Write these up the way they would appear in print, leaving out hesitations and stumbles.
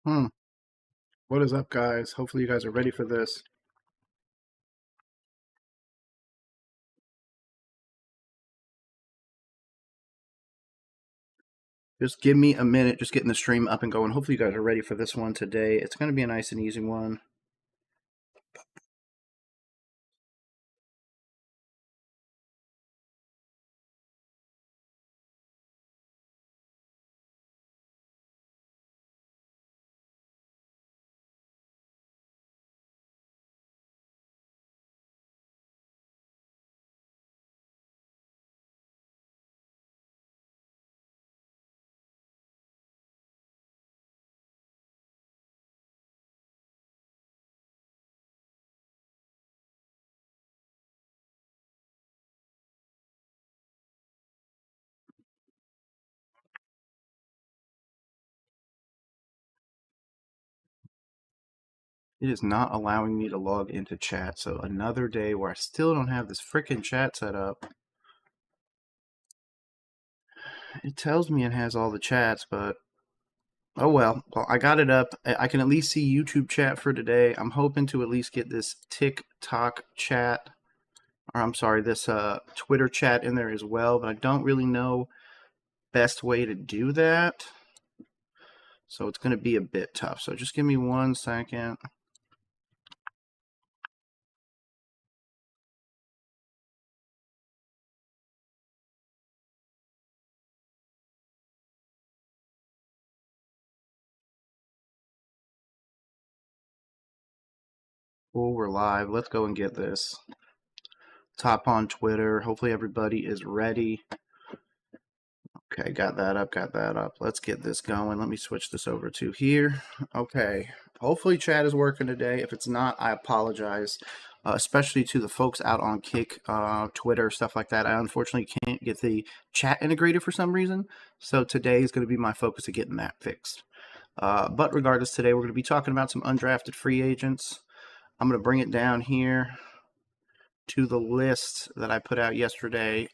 Hmm. What is up, guys? Hopefully you guys are ready for this. Just give me a minute, just getting the stream up and going. Hopefully you guys are ready for this one today. It's going to be a nice and easy one. It is not allowing me to log into chat, so another day where I still don't have this freaking chat set up. It tells me it has all the chats, but oh well. Well, I got it up. I can at least see YouTube chat for today. I'm hoping to at least get this TikTok chat, or I'm sorry, this Twitter chat in there as well, but I don't really know best way to do that. So it's going to be a bit tough. So just give me 1 second. Cool, we're live. Let's go and get this. Top on Twitter. Hopefully everybody is ready. Okay, got that up, got that up. Let's get this going. Let me switch this over to here. Okay, hopefully chat is working today. If it's not, I apologize, especially to the folks out on Kick, Twitter, stuff like that. I unfortunately can't get the chat integrated for some reason, so today is going to be my focus of getting that fixed. But regardless, today we're going to be talking about some undrafted free agents. I'm going to bring it down here to the list that I put out yesterday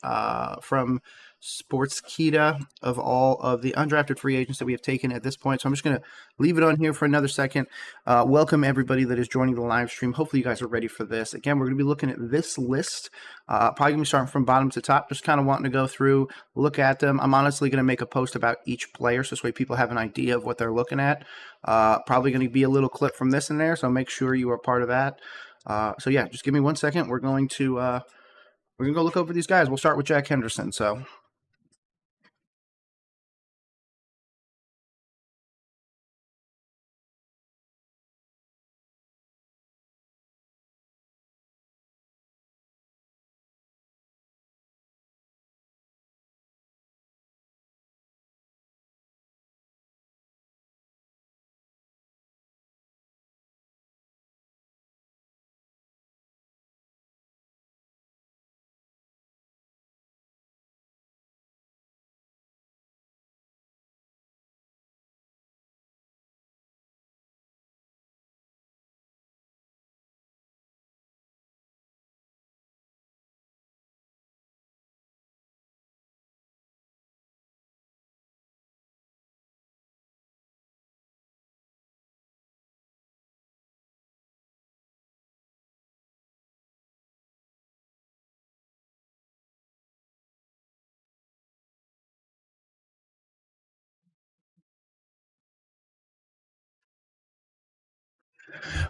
from Sportskeeda of all of the undrafted free agents that we have taken at this point. So I'm just going to leave it on here for another second. Welcome everybody that is joining the live stream. Hopefully you guys are ready for this. Again, we're going to be looking at this list. Probably going to be starting from bottom to top, just kind of wanting to go through, look at them. I'm honestly going to make a post about each player so this way people have an idea of what they're looking at. Probably going to be a little clip from this in there, so make sure you are part of that. So yeah, just give me 1 second. We're going to go look over these guys. We'll start with Jack Henderson. So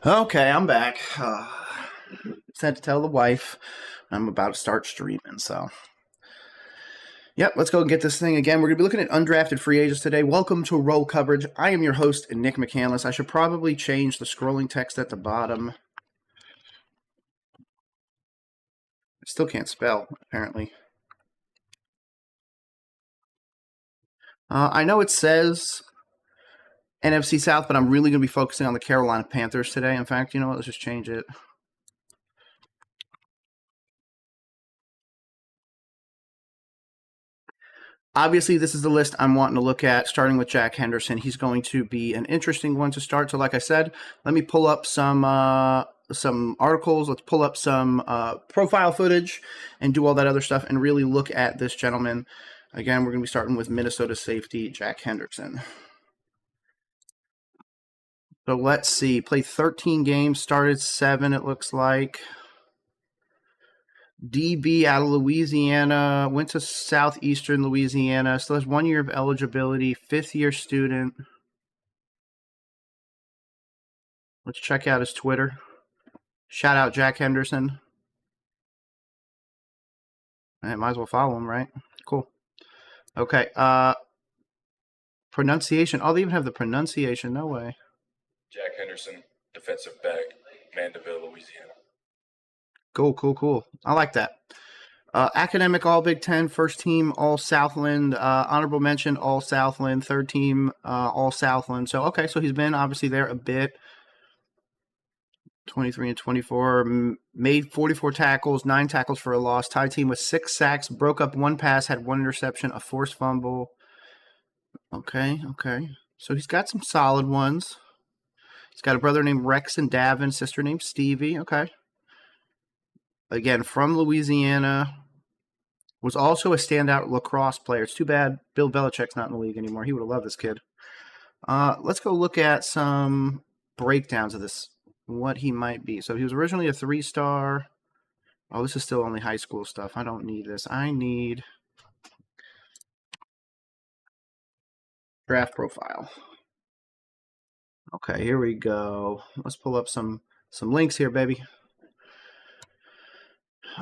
okay, I'm back. Just had to tell the wife I'm about to start streaming. So yep, let's go and get this thing again. We're going to be looking at undrafted free agents today. Welcome to Roll Coverage. I am your host, Nick McCandless. I should probably change the scrolling text at the bottom. I still can't spell, apparently. I know it says NFC South, but I'm really going to be focusing on the Carolina Panthers today. In fact, you know what? Let's just change it. Obviously, this is the list I'm wanting to look at, starting with Jack Henderson. He's going to be an interesting one to start. So like I said, let me pull up some articles. Let's pull up some profile footage and do all that other stuff and really look at this gentleman. Again, we're going to be starting with Minnesota safety Jack Henderson. So let's see. Played 13 games, started 7, it looks like. DB out of Louisiana, went to Southeastern Louisiana, still has 1 year of eligibility, 5th-year student. Let's check out his Twitter. Shout out Jack Henderson. I might as well follow him, right? Cool. Okay. Pronunciation. Oh, they even have the pronunciation. No way. Jack Henderson, defensive back, Mandeville, Louisiana. Cool. I like that. Academic All Big Ten, first team All Southland, honorable mention All Southland, third team All Southland. So okay, so he's been obviously there a bit. 23 and 24, made 44 tackles, 9 tackles for a loss, tied team with 6 sacks, broke up 1 pass, had 1 interception, a forced fumble. Okay. So he's got some solid ones. He's got a brother named Rex and Davin, sister named Stevie. Okay. Again, from Louisiana. Was also a standout lacrosse player. It's too bad Bill Belichick's not in the league anymore. He would have loved this kid. Let's go look at some breakdowns of this, what he might be. So he was originally a 3-star. Oh, this is still only high school stuff. I don't need this. I need draft profile. Okay, here we go. Let's pull up some links here, baby.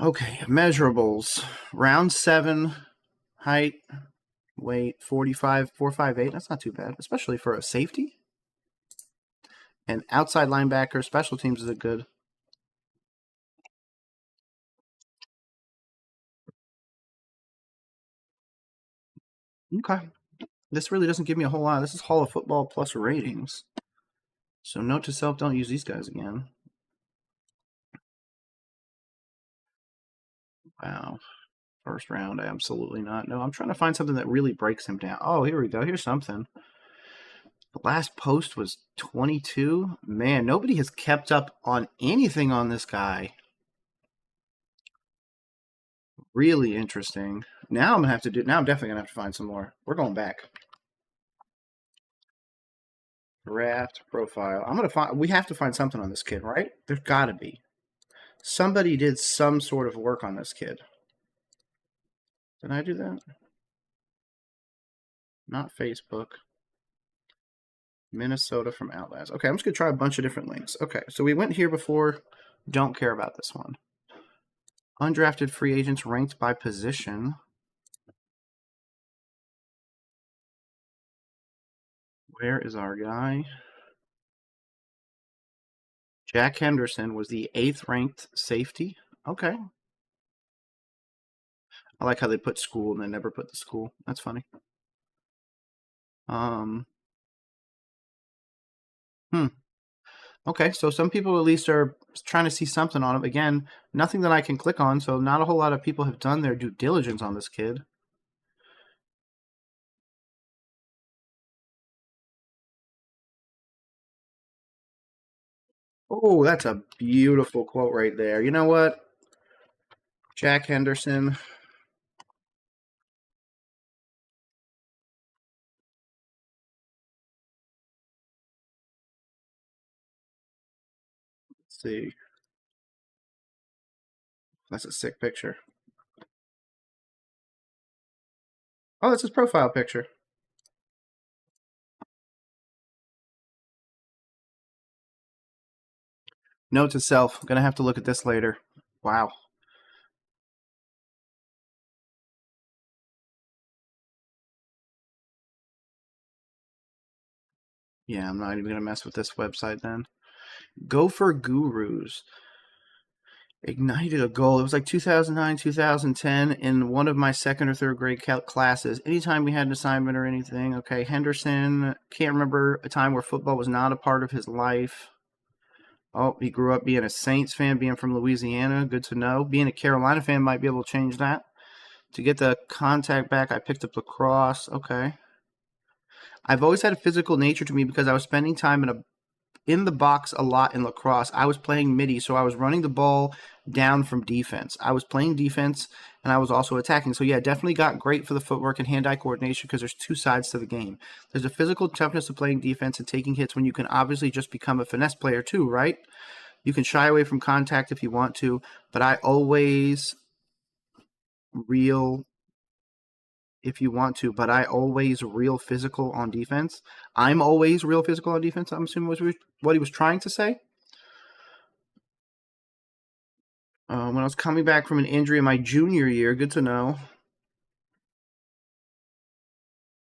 Okay, measurables. Round 7, height, weight, 45, 4'5'8". That's not too bad, especially for a safety. And outside linebacker, special teams is a good. Okay. This really doesn't give me a whole lot. This is Hall of Football plus ratings. So note to self, don't use these guys again. Wow. First round, absolutely not. No, I'm trying to find something that really breaks him down. Oh, here we go. Here's something. The last post was 22. Man, nobody has kept up on anything on this guy. Really interesting. Now I'm definitely gonna have to find some more. We're going back. Draft profile. We have to find something on this kid, right? There's gotta be. Somebody did some sort of work on this kid. Did I do that? Not Facebook. Minnesota from Outlast. Okay, I'm just going to try a bunch of different links. Okay, so we went here before. Don't care about this one. Undrafted free agents ranked by position. Where is our guy? Jack Henderson was the 8th ranked safety. Okay. I like how they put school and they never put the school. That's funny. Okay, so some people at least are trying to see something on him. Again, nothing that I can click on, so not a whole lot of people have done their due diligence on this kid. Oh, that's a beautiful quote right there. You know what? Jack Henderson. Let's see. That's a sick picture. Oh, that's his profile picture. Note to self, gonna have to look at this later. Wow. Yeah, I'm not even gonna mess with this website then. Gopher Gurus. Ignited a goal. It was like 2009, 2010 in one of my 2nd or 3rd grade classes. Anytime we had an assignment or anything. Okay, Henderson. Can't remember a time where football was not a part of his life. Oh, he grew up being a Saints fan, being from Louisiana. Good to know. Being a Carolina fan might be able to change that. To get the contact back, I picked up lacrosse. Okay. I've always had a physical nature to me because I was spending time in the box a lot in lacrosse. I was playing midi, so I was running the ball down from defense. I was playing defense, and I was also attacking. So, yeah, definitely got great for the footwork and hand-eye coordination because there's two sides to the game. There's a physical toughness of playing defense and taking hits when you can obviously just become a finesse player too, right? You can shy away from contact if you want to, but I always reel if you want to, but I always real physical on defense. I'm always real physical on defense, I'm assuming was what he was trying to say. When I was coming back from an injury in my junior year, good to know.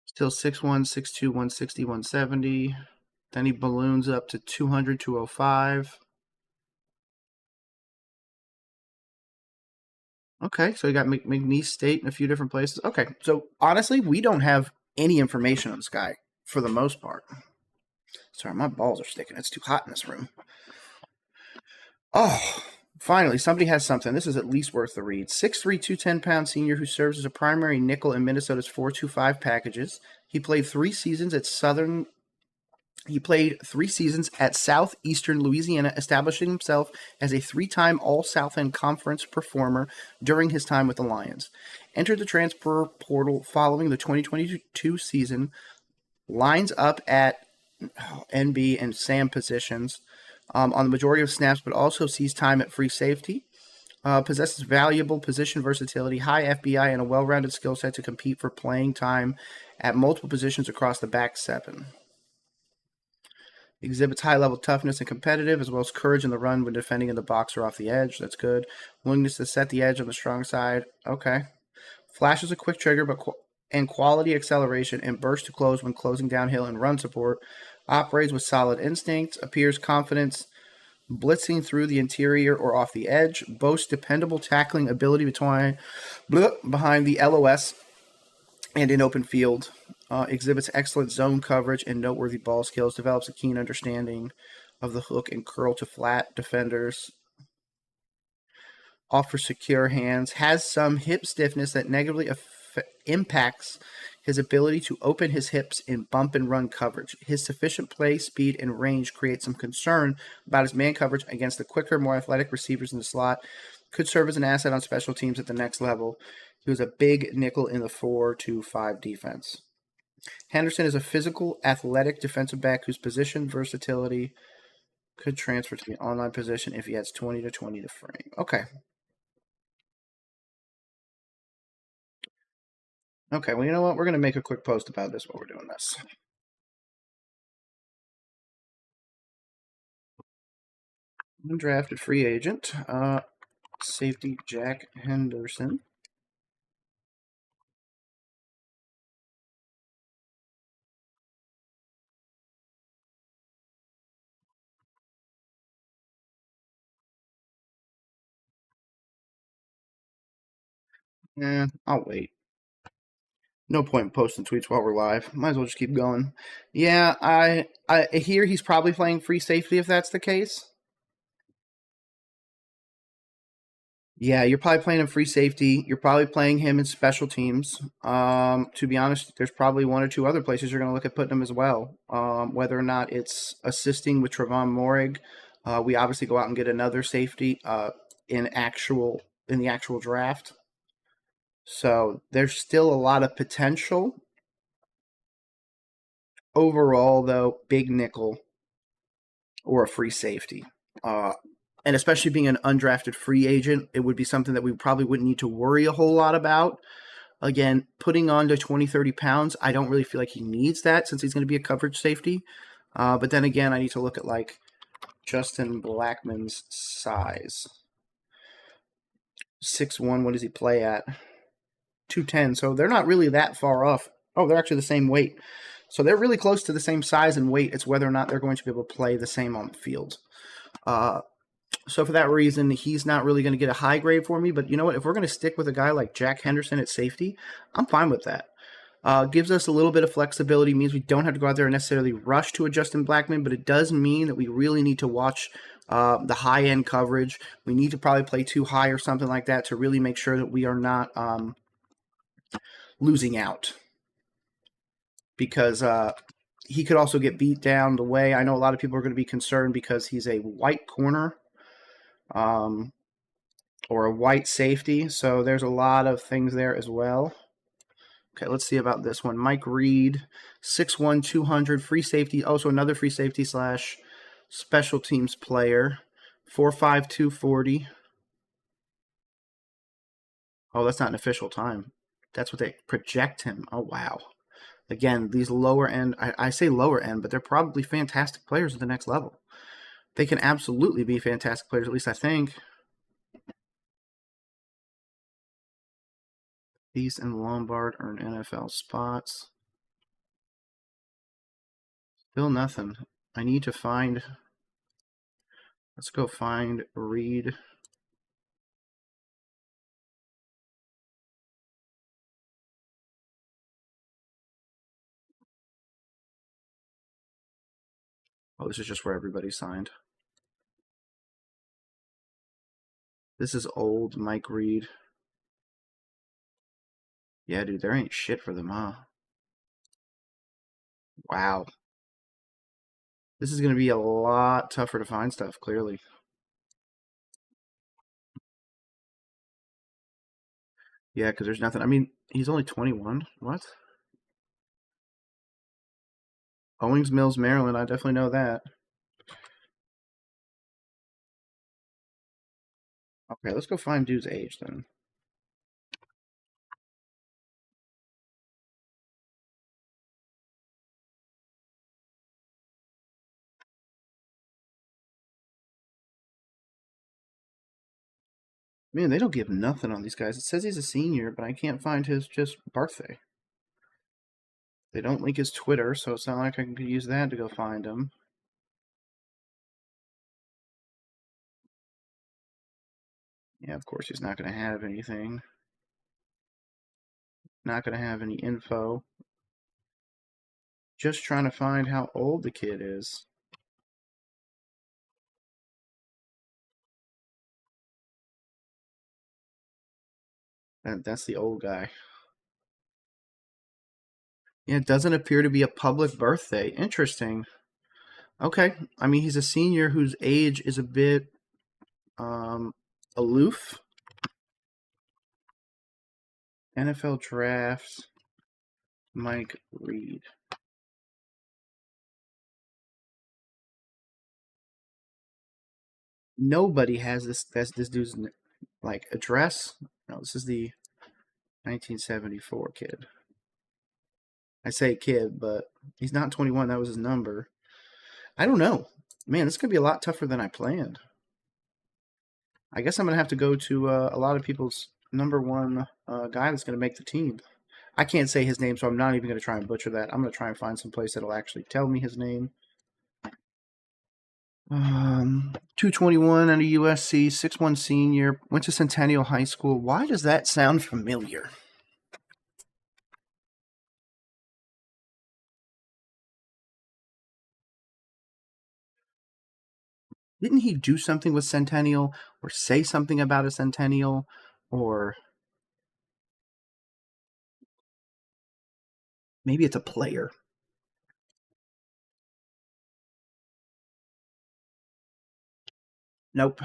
Still 6'1", 6'2", 160, 170. Then he balloons up to 200, 205. Okay, so he got McNeese State in a few different places. Okay, so honestly, we don't have any information on this guy for the most part. Sorry, my balls are sticking. It's too hot in this room. Oh, finally, somebody has something. This is at least worth the read. 6'3", 210-pound senior who serves as a primary nickel in Minnesota's 4-2-5 packages. He played 3 seasons at Southeastern Louisiana, establishing himself as a 3-time All-Southland Conference performer during his time with the Lions. Entered the transfer portal following the 2022 season. Lines up at NB and SAM positions on the majority of snaps, but also sees time at free safety. Possesses valuable position versatility, high FBI, and a well-rounded skill set to compete for playing time at multiple positions across the back 7. Exhibits high-level toughness and competitive, as well as courage in the run when defending in the box or off the edge. That's good. Willingness to set the edge on the strong side. Okay. Flashes a quick trigger, and quality acceleration and burst to close when closing downhill and run support. Operates with solid instincts. Appears confidence blitzing through the interior or off the edge. Boasts dependable tackling ability behind the LOS and in open field. Exhibits excellent zone coverage and noteworthy ball skills. Develops a keen understanding of the hook and curl to flat defenders. Offers secure hands. Has some hip stiffness that negatively impacts his ability to open his hips in bump and run coverage. His sufficient play, speed, and range create some concern about his man coverage against the quicker, more athletic receivers in the slot. Could serve as an asset on special teams at the next level. He was a big nickel in the 4-2-5 defense. Henderson is a physical, athletic defensive back whose position versatility could transfer to the online position if he has 20 to frame. Okay. Okay, well, you know what? We're going to make a quick post about this while we're doing this. Undrafted free agent, safety Jack Henderson. I'll wait. No point in posting tweets while we're live. Might as well just keep going. Yeah, I hear he's probably playing free safety if that's the case. Yeah, you're probably playing him free safety. You're probably playing him in special teams. To be honest, there's probably 1 or 2 other places you're going to look at putting him as well. Whether or not it's assisting with Trevon Moehrig. We obviously go out and get another safety in the actual draft. So there's still a lot of potential. Overall, though, big nickel or a free safety. And especially being an undrafted free agent, it would be something that we probably wouldn't need to worry a whole lot about. Again, putting on to 20, 30 pounds, I don't really feel like he needs that since he's going to be a coverage safety. But then again, I need to look at like Justin Blackmon's size. 6'1", what does he play at? 210, so they're not really that far off. Oh, they're actually the same weight. So they're really close to the same size and weight. It's whether or not they're going to be able to play the same on the field. So for that reason, he's not really going to get a high grade for me. But you know what? If we're going to stick with a guy like Jack Henderson at safety, I'm fine with that. Gives us a little bit of flexibility, means we don't have to go out there and necessarily rush to a Justin Blackmon, but it does mean that we really need to watch the high-end coverage. We need to probably play too high or something like that to really make sure that we are not losing out. Because he could also get beat down the way. I know a lot of people are going to be concerned because he's a white corner or a white safety. So there's a lot of things there as well. Okay, let's see about this one. Mike Reed, 6'1", 200, free safety. Also another free safety slash special teams player, 4'5", 240. Oh, that's not an official time. That's what they project him. Oh, wow. Again, these lower end, I say lower end, but they're probably fantastic players at the next level. They can absolutely be fantastic players, at least I think. East and Lombard earn NFL spots. Still nothing. I need to find. Let's go find Reed. Oh, this is just where everybody signed. This is old Mike Reed. Yeah, dude, there ain't shit for them, huh? Wow. This is going to be a lot tougher to find stuff, clearly. Yeah, because there's nothing. I mean, he's only 21. What? Owings Mills, Maryland. I definitely know that. Okay, let's go find dude's age then. Man, they don't give nothing on these guys. It says he's a senior, but I can't find his just birthday. They don't link his Twitter, so it's not like I can use that to go find him. Yeah, of course he's not going to have anything. Not going to have any info. Just trying to find how old the kid is. That's the old guy. Yeah, it doesn't appear to be a public birthday. Interesting. Okay. I mean, he's a senior whose age is a bit aloof. NFL draft, Mike Reed. Nobody has this dude's like address. No, this is the 1974 kid. I say kid, but he's not 21. That was his number. I don't know. Man, this could be a lot tougher than I planned. I guess I'm going to have to go to a lot of people's number one guy that's going to make the team. I can't say his name, so I'm not even going to try and butcher that. I'm going to try and find some place that'll actually tell me his name. 221 out of USC, 6'1" senior, went to Centennial High School. Why does that sound familiar? Didn't he do something with Centennial or say something about a Centennial or maybe it's a player? Nope.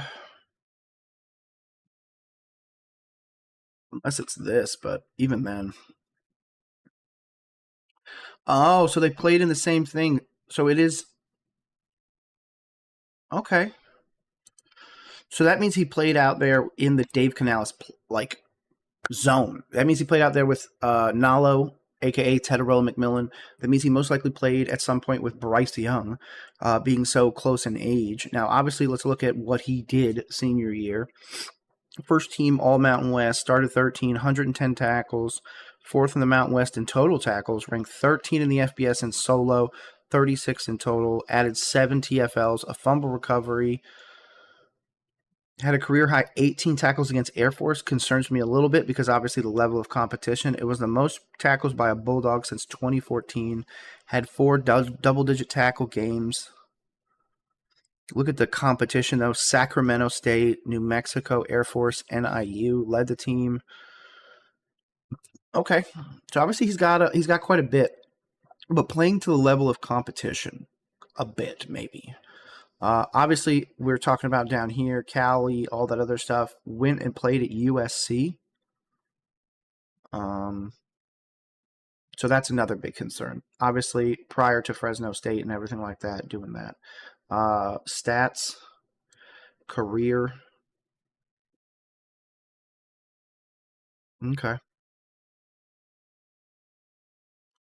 Unless it's this, but even then. Oh, so they played in the same thing. So it is. Okay. So that means he played out there in the Dave Canales like zone. That means he played out there with Nalo, aka Tedderell McMillan. That means he most likely played at some point with Bryce Young, being so close in age. Now, obviously, let's look at what he did senior year. First team All Mountain West, started 13, 110 tackles, fourth in the Mountain West in total tackles, ranked 13 in the FBS in solo, 36 in total, added 7 TFLs, a fumble recovery, had a career high 18 tackles against Air Force. Concerns me a little bit because obviously the level of competition. It was the most tackles by a Bulldog since 2014. Had 4 double-digit tackle games. Look at the competition though. Sacramento State, New Mexico, Air Force, NIU led the team. Okay, so obviously he's got quite a bit. but playing to the level of competition a bit, maybe. Obviously, we're talking about down here, Cali, all that other stuff. Went and played at USC. So that's another big concern. Obviously, prior to Fresno State and everything like that, doing that. Stats, career. Okay.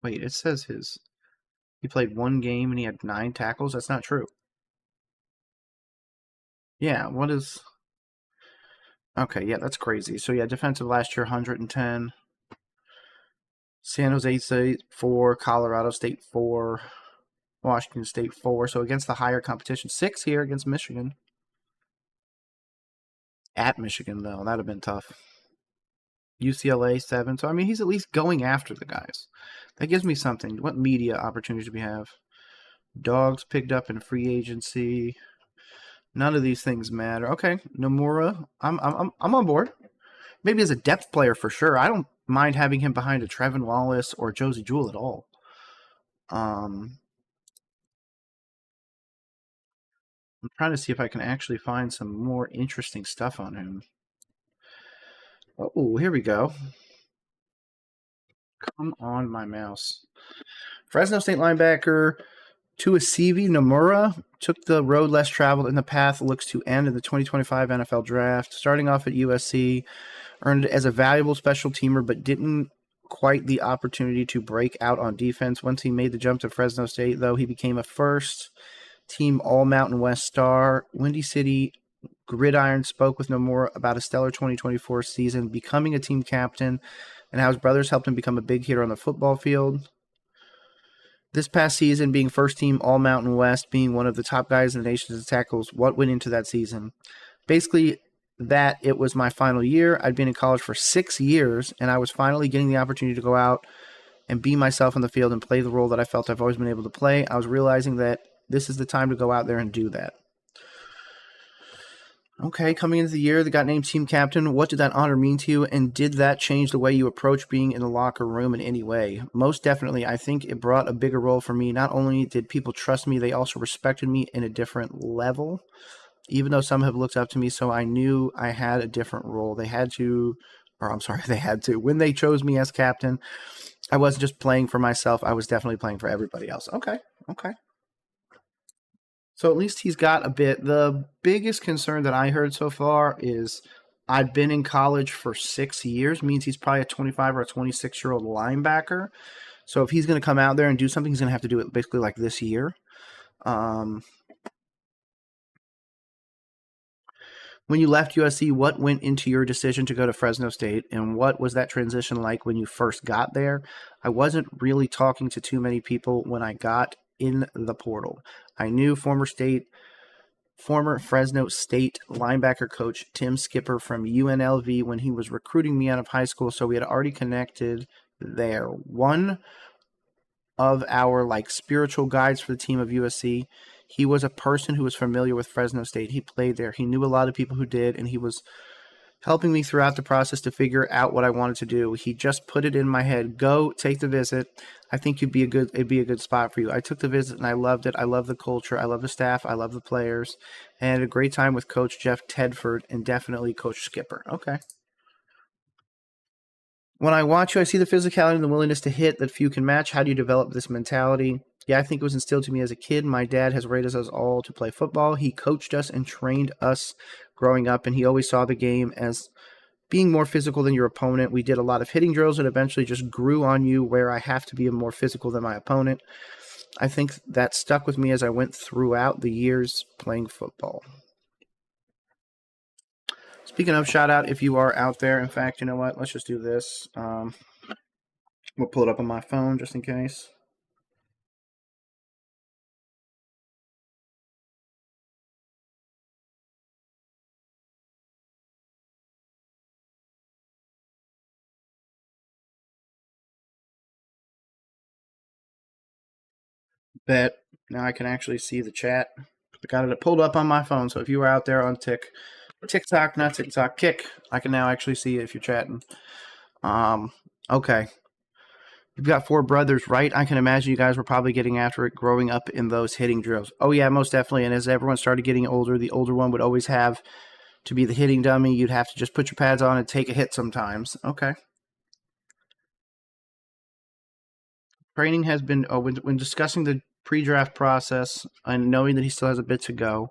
Wait, it says he played one game and he had 9 tackles. That's not true. Yeah, what is. Okay, yeah, that's crazy. So, yeah, defensive last year, 110. San Jose State 4, Colorado State 4, Washington State 4. So, against the higher competition, 6 here against Michigan. At Michigan, though, that would have been tough. UCLA 7. So, I mean, he's at least going after the guys. That gives me something. What media opportunities do we have? Dogs picked up in free agency. None of these things matter. Okay, Nomura, I'm on board. Maybe as a depth player for sure. I don't mind having him behind a Trevin Wallace or Josie Jewell at all. I'm trying to see if I can actually find some more interesting stuff on him. Oh, here we go. Come on, my mouse. Fresno State linebacker Tuasivi Nomura took the road less traveled and the path looks to end in the 2025 NFL Draft. Starting off at USC, earned it as a valuable special teamer, but didn't quite the opportunity to break out on defense. Once he made the jump to Fresno State, though, he became a first-team All-Mountain West star. Windy City Gridiron spoke with Nomura about a stellar 2024 season, becoming a team captain, and how his brothers helped him become a big hitter on the football field. This past season, being first-team All-Mountain West, being one of the top guys in the nation as tackles, what went into that season? Basically, that it was my final year. I'd been in college for 6 years, and I was finally getting the opportunity to go out and be myself on the field and play the role that I felt I've always been able to play. I was realizing that this is the time to go out there and do that. Okay, coming into the year, they got named team captain. What did that honor mean to you, and did that change the way you approach being in the locker room in any way? Most definitely. I think it brought a bigger role for me. Not only did people trust me, they also respected me in a different level. Even though some have looked up to me, so I knew I had a different role. They had to. When they chose me as captain, I wasn't just playing for myself. I was definitely playing for everybody else. Okay. So at least he's got a bit. The biggest concern that I heard so far is I've been in college for 6 years, means he's probably a 25 or a 26-year-old linebacker. So if he's going to come out there and do something, he's going to have to do it basically like this year. When you left USC, what went into your decision to go to Fresno State, and what was that transition like when you first got there? I wasn't really talking to too many people when I got in the portal. I knew former Fresno State linebacker coach Tim Skipper from UNLV when he was recruiting me out of high school, so we had already connected there. One of our spiritual guides for the team of USC, he was a person who was familiar with Fresno State. He played there. He knew a lot of people who did, and he was helping me throughout the process to figure out what I wanted to do. He just put it in my head, go take the visit. I think it'd be a good spot for you. I took the visit and I loved it. I love the culture. I love the staff. I love the players. And I had a great time with Coach Jeff Tedford and definitely Coach Skipper. Okay. When I watch you, I see the physicality and the willingness to hit that few can match. How do you develop this mentality? Yeah, I think it was instilled to me as a kid. My dad has raised us all to play football. He coached us and trained us growing up, and he always saw the game as being more physical than your opponent. We did a lot of hitting drills and eventually just grew on you where I have to be more physical than my opponent. I think that stuck with me as I went throughout the years playing football. Speaking of, shout out if you are out there. In fact, you know what? Let's just do this. We'll pull it up on my phone just in case. Bet now I can actually see the chat. I got it pulled up on my phone, so if you were out there on TikTok, not TikTok, Kick, I can now actually see it if you're chatting. Okay. You've got 4 brothers, right? I can imagine you guys were probably getting after it growing up in those hitting drills. Oh, yeah, most definitely. And as everyone started getting older, the older one would always have to be the hitting dummy. You'd have to just put your pads on and take a hit sometimes. Okay. Training has been, when discussing the pre-draft process and knowing that he still has a bit to go,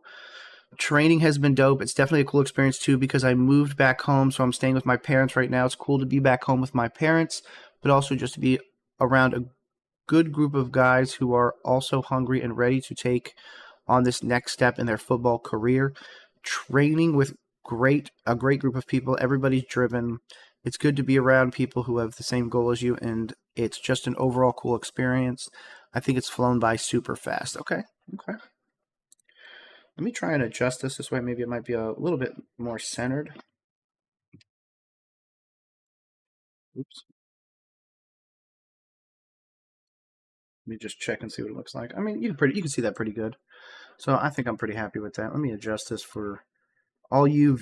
training has been dope. It's definitely a cool experience too because I moved back home, so I'm staying with my parents right now. It's cool to be back home with my parents, but also just to be around a good group of guys who are also hungry and ready to take on this next step in their football career. Training with a great group of people. Everybody's driven. It's good to be around people who have the same goal as you, and it's just an overall cool experience. I think it's flown by super fast. Okay. Let me try and adjust this way. Maybe it might be a little bit more centered. Oops. Let me just check and see what it looks like. I mean, you can see that pretty good. So I think I'm pretty happy with that. Let me adjust this for all you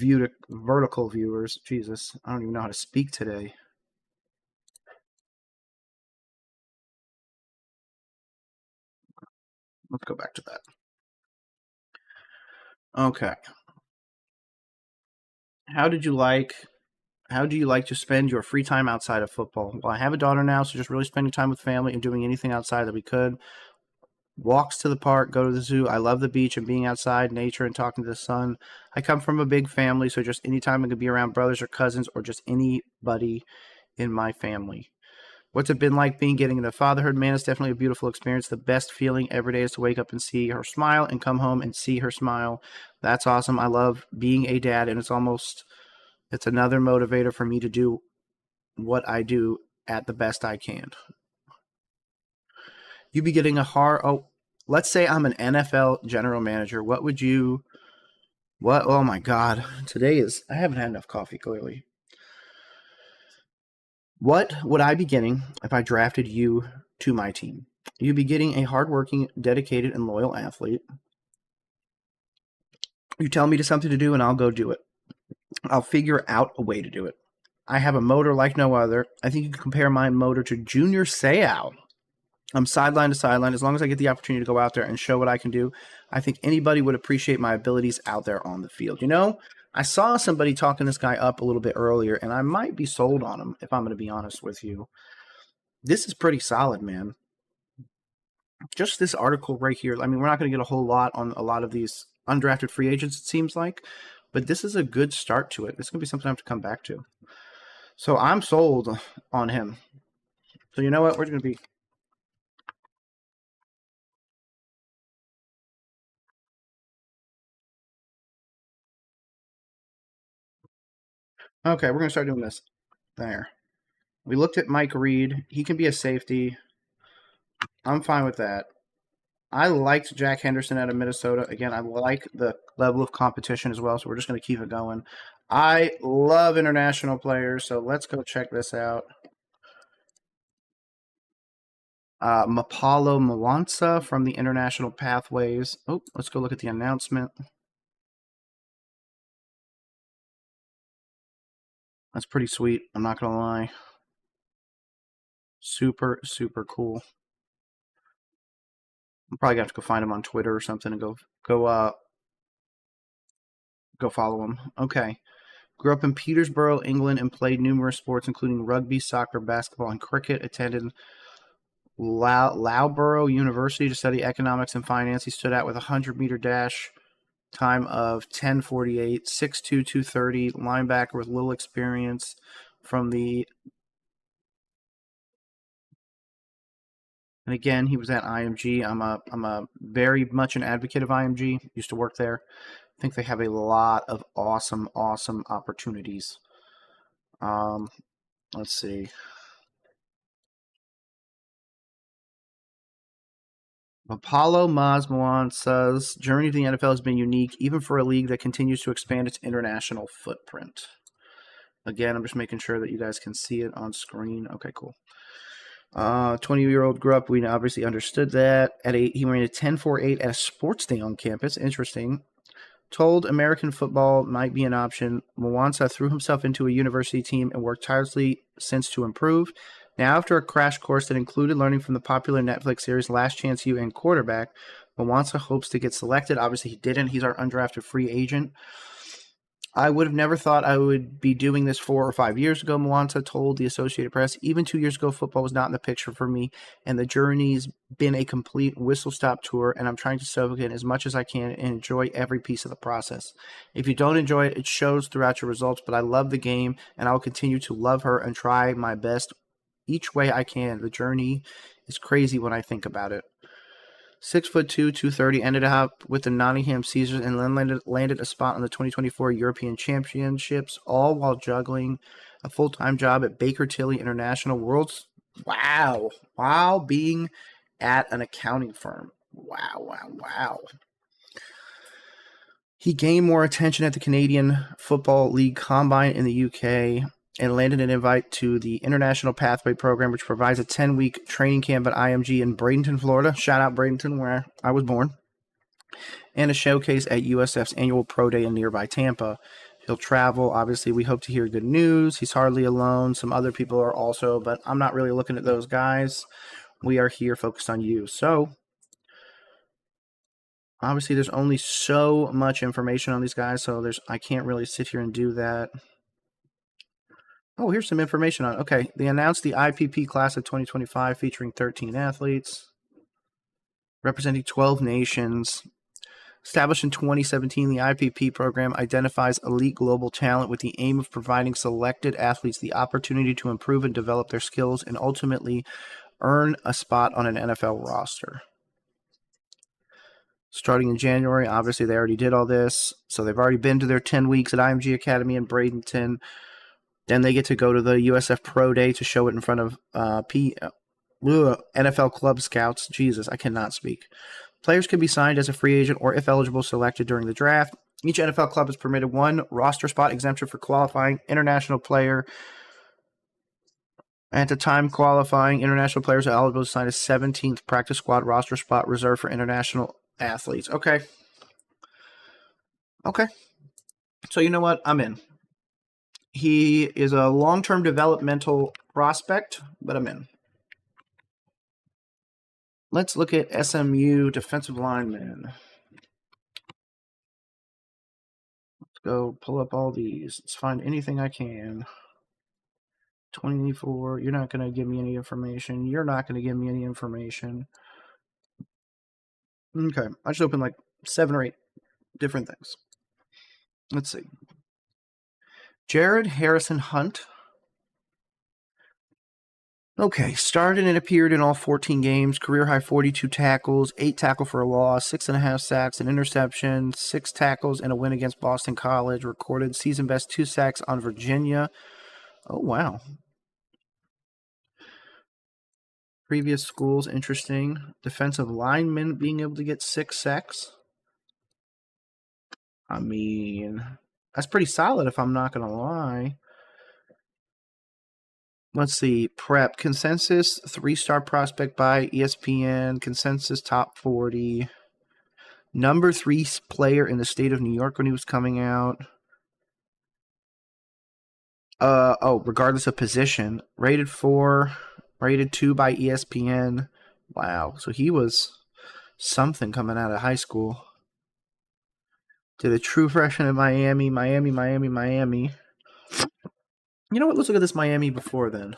vertical viewers. Jesus, I don't even know how to speak today. Let's go back to that. Okay. How do you like to spend your free time outside of football? Well, I have a daughter now, so just really spending time with family and doing anything outside that we could. Walks to the park, go to the zoo. I love the beach and being outside, nature, and talking to the sun. I come from a big family, so just anytime I could be around brothers or cousins or just anybody in my family. What's it been like getting into fatherhood? Man, it's definitely a beautiful experience. The best feeling every day is to wake up and see her smile and come home and see her smile. That's awesome. I love being a dad, and it's another motivator for me to do what I do at the best I can. You'd be getting let's say I'm an NFL general manager. Oh my God. I haven't had enough coffee, clearly. What would I be getting if I drafted you to my team? You'd be getting a hardworking, dedicated, and loyal athlete. You tell me to something to do, and I'll go do it. I'll figure out a way to do it. I have a motor like no other. I think you can compare my motor to Junior Seau. I'm sideline to sideline. As long as I get the opportunity to go out there and show what I can do, I think anybody would appreciate my abilities out there on the field. You know, I saw somebody talking this guy up a little bit earlier, and I might be sold on him, if I'm going to be honest with you. This is pretty solid, man. Just this article right here. I mean, we're not going to get a whole lot on a lot of these undrafted free agents, it seems like, but this is a good start to it. It's going to be something I have to come back to. So I'm sold on him. So you know what? We're going to be... Okay, we're going to start doing this. There. We looked at Mike Reed. He can be a safety. I'm fine with that. I liked Jack Henderson out of Minnesota. Again, I like the level of competition as well, so we're just going to keep it going. I love international players, so let's go check this out. Mapalo Mwansa from the International Pathways. Oh, let's go look at the announcement. That's pretty sweet. I'm not going to lie. Super, super cool. I'm probably going to have to go find him on Twitter or something and go follow him. Okay. Grew up in Peterborough, England, and played numerous sports, including rugby, soccer, basketball, and cricket. Attended Loughborough University to study economics and finance. He stood out with a 100-meter dash time of 10:48, 6'2", 230, linebacker with little experience from the... And again, he was at IMG. I'm a very much an advocate of IMG. Used to work there. I think they have a lot of awesome opportunities. Let's see. Apollo Mazmuan says, journey to the NFL has been unique, even for a league that continues to expand its international footprint. Again, I'm just making sure that you guys can see it on screen. Okay, cool. 20-year-old grew up. We obviously understood that. He ran a 10.48 at a sports day on campus. Interesting. Told American football might be an option. Mwansa threw himself into a university team and worked tirelessly since to improve. Now, after a crash course that included learning from the popular Netflix series Last Chance U and quarterback, Mwansa hopes to get selected. Obviously, he didn't. He's our undrafted free agent. I would have never thought I would be doing this 4 or 5 years ago, Mwansa told the Associated Press. Even 2 years ago, football was not in the picture for me, and the journey's been a complete whistle-stop tour, and I'm trying to soak in as much as I can and enjoy every piece of the process. If you don't enjoy it, it shows throughout your results, but I love the game, and I will continue to love her and try my best each way I can. The journey is crazy when I think about it. 6'2", 230, ended up with the Nottingham Caesars and then landed a spot on the 2024 European Championships, all while juggling a full-time job at Baker Tilly International Worlds. Wow. While being at an accounting firm. Wow. He gained more attention at the Canadian Football League Combine in the UK and landed an invite to the International Pathway Program, which provides a 10-week training camp at IMG in Bradenton, Florida. Shout out Bradenton, where I was born. And a showcase at USF's annual Pro Day in nearby Tampa. He'll travel. Obviously, we hope to hear good news. He's hardly alone. Some other people are also, but I'm not really looking at those guys. We are here focused on you. So, obviously, there's only so much information on these guys, so I can't really sit here and do that. Oh, here's some information on it. Okay, they announced the IPP class of 2025 featuring 13 athletes representing 12 nations. Established in 2017, the IPP program identifies elite global talent with the aim of providing selected athletes the opportunity to improve and develop their skills and ultimately earn a spot on an NFL roster. Starting in January, obviously they already did all this, so they've already been to their 10 weeks at IMG Academy in Bradenton. Then they get to go to the USF Pro Day to show it in front of NFL club scouts. Jesus, I cannot speak. Players can be signed as a free agent or, if eligible, selected during the draft. Each NFL club is permitted one roster spot exemption for qualifying international player. At the time qualifying, international players are eligible to sign a 17th practice squad roster spot reserved for international athletes. Okay. So you know what? I'm in. He is a long-term developmental prospect, but I'm in. Let's look at SMU defensive linemen. Let's go pull up all these. Let's find anything I can. 24, you're not going to give me any information. You're not going to give me any information. Okay, I just opened like 7 or 8 different things. Let's see. Jared Harrison Hunt. Okay, started and appeared in all 14 games, career high 42 tackles, 8 tackle for a loss, 6.5 sacks, an interception, 6 tackles, and a win against Boston College. Recorded season best 2 sacks on Virginia. Oh, wow. Previous schools, interesting. Defensive lineman being able to get 6 sacks. I mean, that's pretty solid if I'm not going to lie. Let's see. Prep. Consensus 3-star prospect by ESPN. Consensus top 40. Number 3 player in the state of New York when he was coming out. Regardless of position. Rated 4. Rated 2 by ESPN. Wow. So he was something coming out of high school. Did a true freshman at Miami. You know what? Let's look at this Miami before then.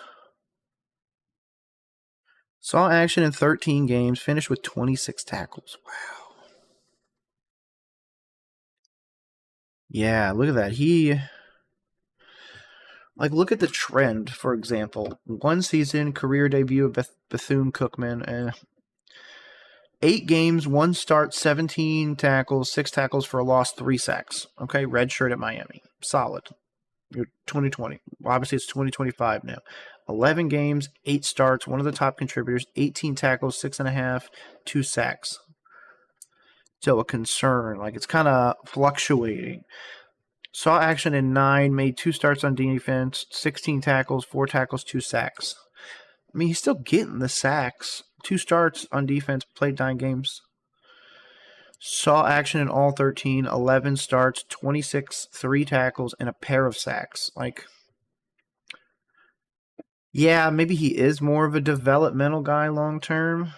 Saw action in 13 games. Finished with 26 tackles. Wow. Yeah, look at that. Look at the trend, for example. 1 season, career debut of Bethune-Cookman. 8 games, 1 start, 17 tackles, 6 tackles for a loss, 3 sacks. Okay, red shirt at Miami. Solid. You're 2020. Well, obviously, it's 2025 now. 11 games, 8 starts, one of the top contributors, 18 tackles, 6.5, 2 sacks. So a concern. It's kind of fluctuating. Saw action in 9, made 2 starts on defense, 16 tackles, 4 tackles, 2 sacks. I mean, he's still getting the sacks. 2 starts on defense, played 9 games. Saw action in all 13, 11 starts, 26, 3 tackles, and a pair of sacks. Yeah, maybe he is more of a developmental guy long term.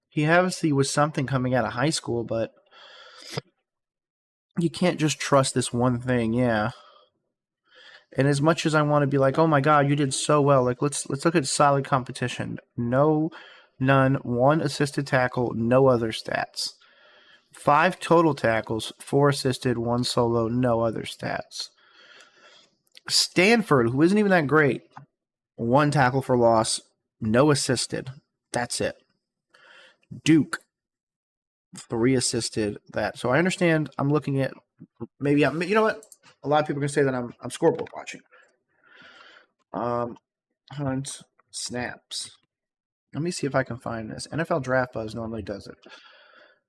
He obviously was something coming out of high school, but you can't just trust this one thing. Yeah. And as much as I want to be like, oh my God, you did so well. Like let's look at solid competition. No, none, one assisted tackle, no other stats. 5 total tackles, 4 assisted, 1 solo, no other stats. Stanford, who isn't even that great, 1 tackle for loss, no assisted. That's it. Duke, 3 assisted. That. So I understand. I'm looking at maybe I'm. You know what? A lot of people are gonna say that I'm scoreboard watching. Hunt snaps. Let me see if I can find this. NFL Draft Buzz normally does it.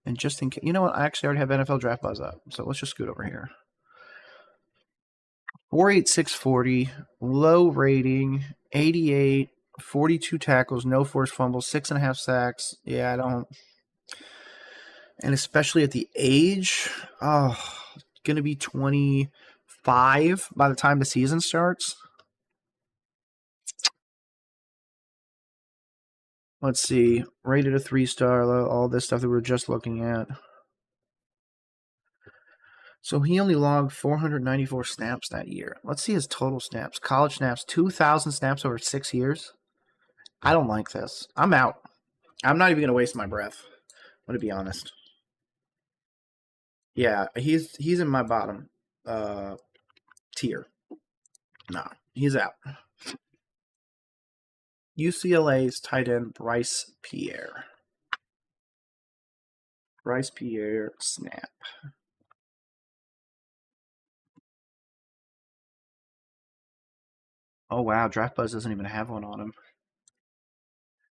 And just in case, you know what? I actually already have NFL Draft Buzz up. So let's just scoot over here. 48640, low rating, 88, 42 tackles, no forced fumbles, 6.5 sacks. Yeah, I don't. And especially at the age, going to be 25 by the time the season starts. Let's see. Rated a 3-star, all this stuff that we were just looking at. So he only logged 494 snaps that year. Let's see his total snaps. College snaps, 2,000 snaps over 6 years. I don't like this. I'm out. I'm not even going to waste my breath. I'm going to be honest. Yeah, he's in my bottom tier. No, he's out. UCLA's tight end Bryce Pierre. Bryce Pierre snap. Oh wow, Draft Buzz doesn't even have one on him.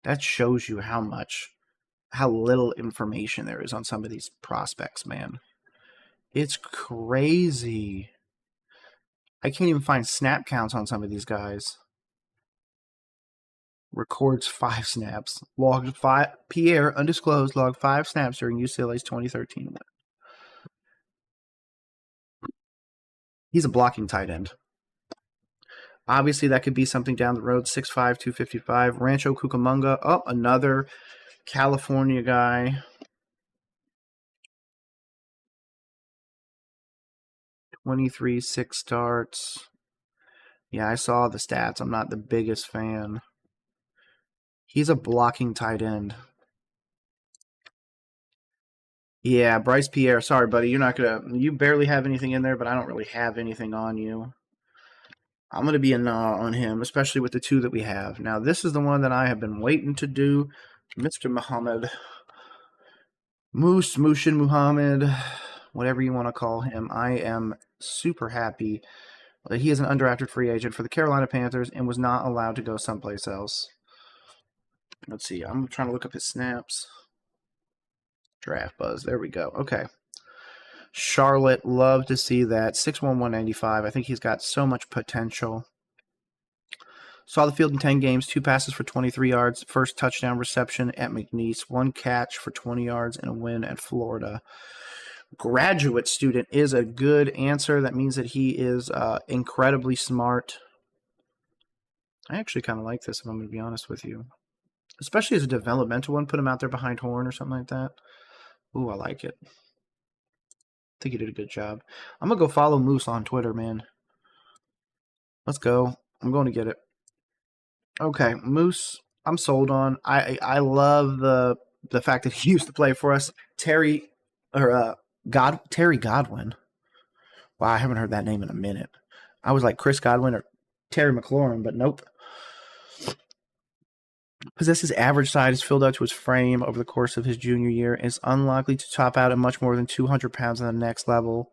That shows you how little information there is on some of these prospects, man. It's crazy. I can't even find snap counts on some of these guys. Records 5 snaps. Logged 5. Pierre, undisclosed, logged 5 snaps during UCLA's 2013 win. He's a blocking tight end. Obviously, that could be something down the road. 6'5", 255. Rancho Cucamonga. Oh, another California guy. 23, 6 starts. Yeah, I saw the stats. I'm not the biggest fan. He's a blocking tight end. Yeah, Bryce Pierre. Sorry, buddy. You barely have anything in there, but I don't really have anything on you. I'm going to be a nah on him, especially with the 2 that we have. Now, this is the one that I have been waiting to do. Mr. Muhammad. Mushin Muhammad. Whatever you want to call him. I am super happy that he is an undrafted free agent for the Carolina Panthers and was not allowed to go someplace else. Let's see. I'm trying to look up his snaps. Draft Buzz. There we go. Okay. Charlotte, love to see that. 6'1", 195. I think he's got so much potential. Saw the field in 10 games, 2 passes for 23 yards, first touchdown reception at McNeese, 1 catch for 20 yards, and a win at Florida. Graduate student is a good answer. That means that he is incredibly smart. I actually kind of like this, if I'm going to be honest with you. Especially as a developmental one. Put him out there behind Horn or something like that. Ooh, I like it. I think he did a good job. I'm going to go follow Moose on Twitter, man. Let's go. I'm going to get it. Okay, Moose, I'm sold on. I love the fact that he used to play for us. Terry Godwin. Wow, I haven't heard that name in a minute. I was like Chris Godwin or Terry McLaurin, but nope. Possesses average size, filled out to his frame over the course of his junior year, and is unlikely to top out at much more than 200 pounds on the next level.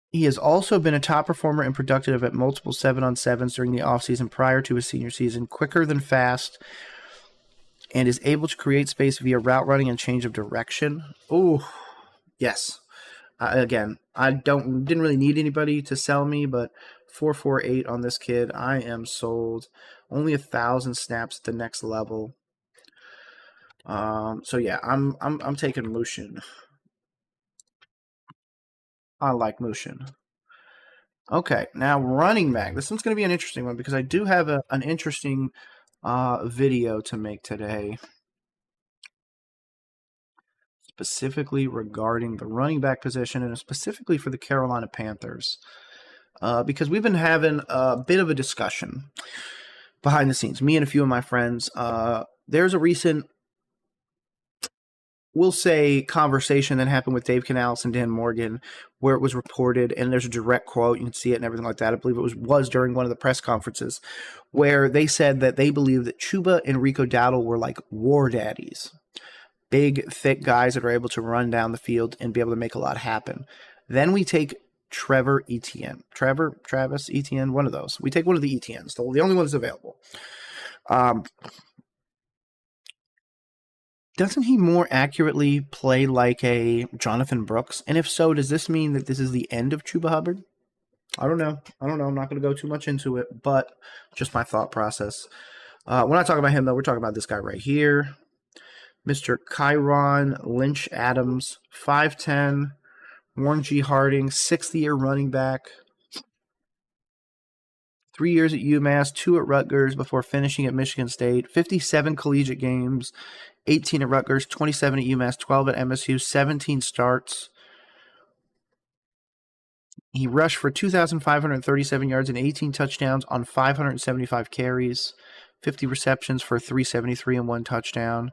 He has also been a top performer and productive at multiple 7-on-7s during the offseason prior to his senior season, quicker than fast, and is able to create space via route running and change of direction. Oh, yes. Again, I didn't really need anybody to sell me, but 448 on this kid, I am sold. Only 1,000 snaps at the next level. So yeah, I'm taking Mushin. I like Mushin. Okay, now running back. This one's going to be an interesting one because I do have an interesting video to make today, specifically regarding the running back position and specifically for the Carolina Panthers. Because we've been having a bit of a discussion behind the scenes, me and a few of my friends. There's a recent, we'll say, conversation that happened with Dave Canales and Dan Morgan, where it was reported, and there's a direct quote, you can see it and everything like that. I believe it was during one of the press conferences, where they said that they believe that Chuba and Rico Dowdle were like war daddies. Big, thick guys that are able to run down the field and be able to make a lot happen. Then we take Travis Etienne, one of those. We take one of the Etiennes, the only one that's available. Doesn't he more accurately play like a Jonathan Brooks? And if so, does this mean that this is the end of Chuba Hubbard? I don't know. I'm not going to go too much into it, but just my thought process. We're not talking about him, though. We're talking about this guy right here. Mr. Kyron Lynch Adams, 5'10", Warren G. Harding, sixth-year running back. 3 years at UMass, 2 at Rutgers before finishing at Michigan State. 57 collegiate games, 18 at Rutgers, 27 at UMass, 12 at MSU, 17 starts. He rushed for 2,537 yards and 18 touchdowns on 575 carries, 50 receptions for 373 and 1 touchdown.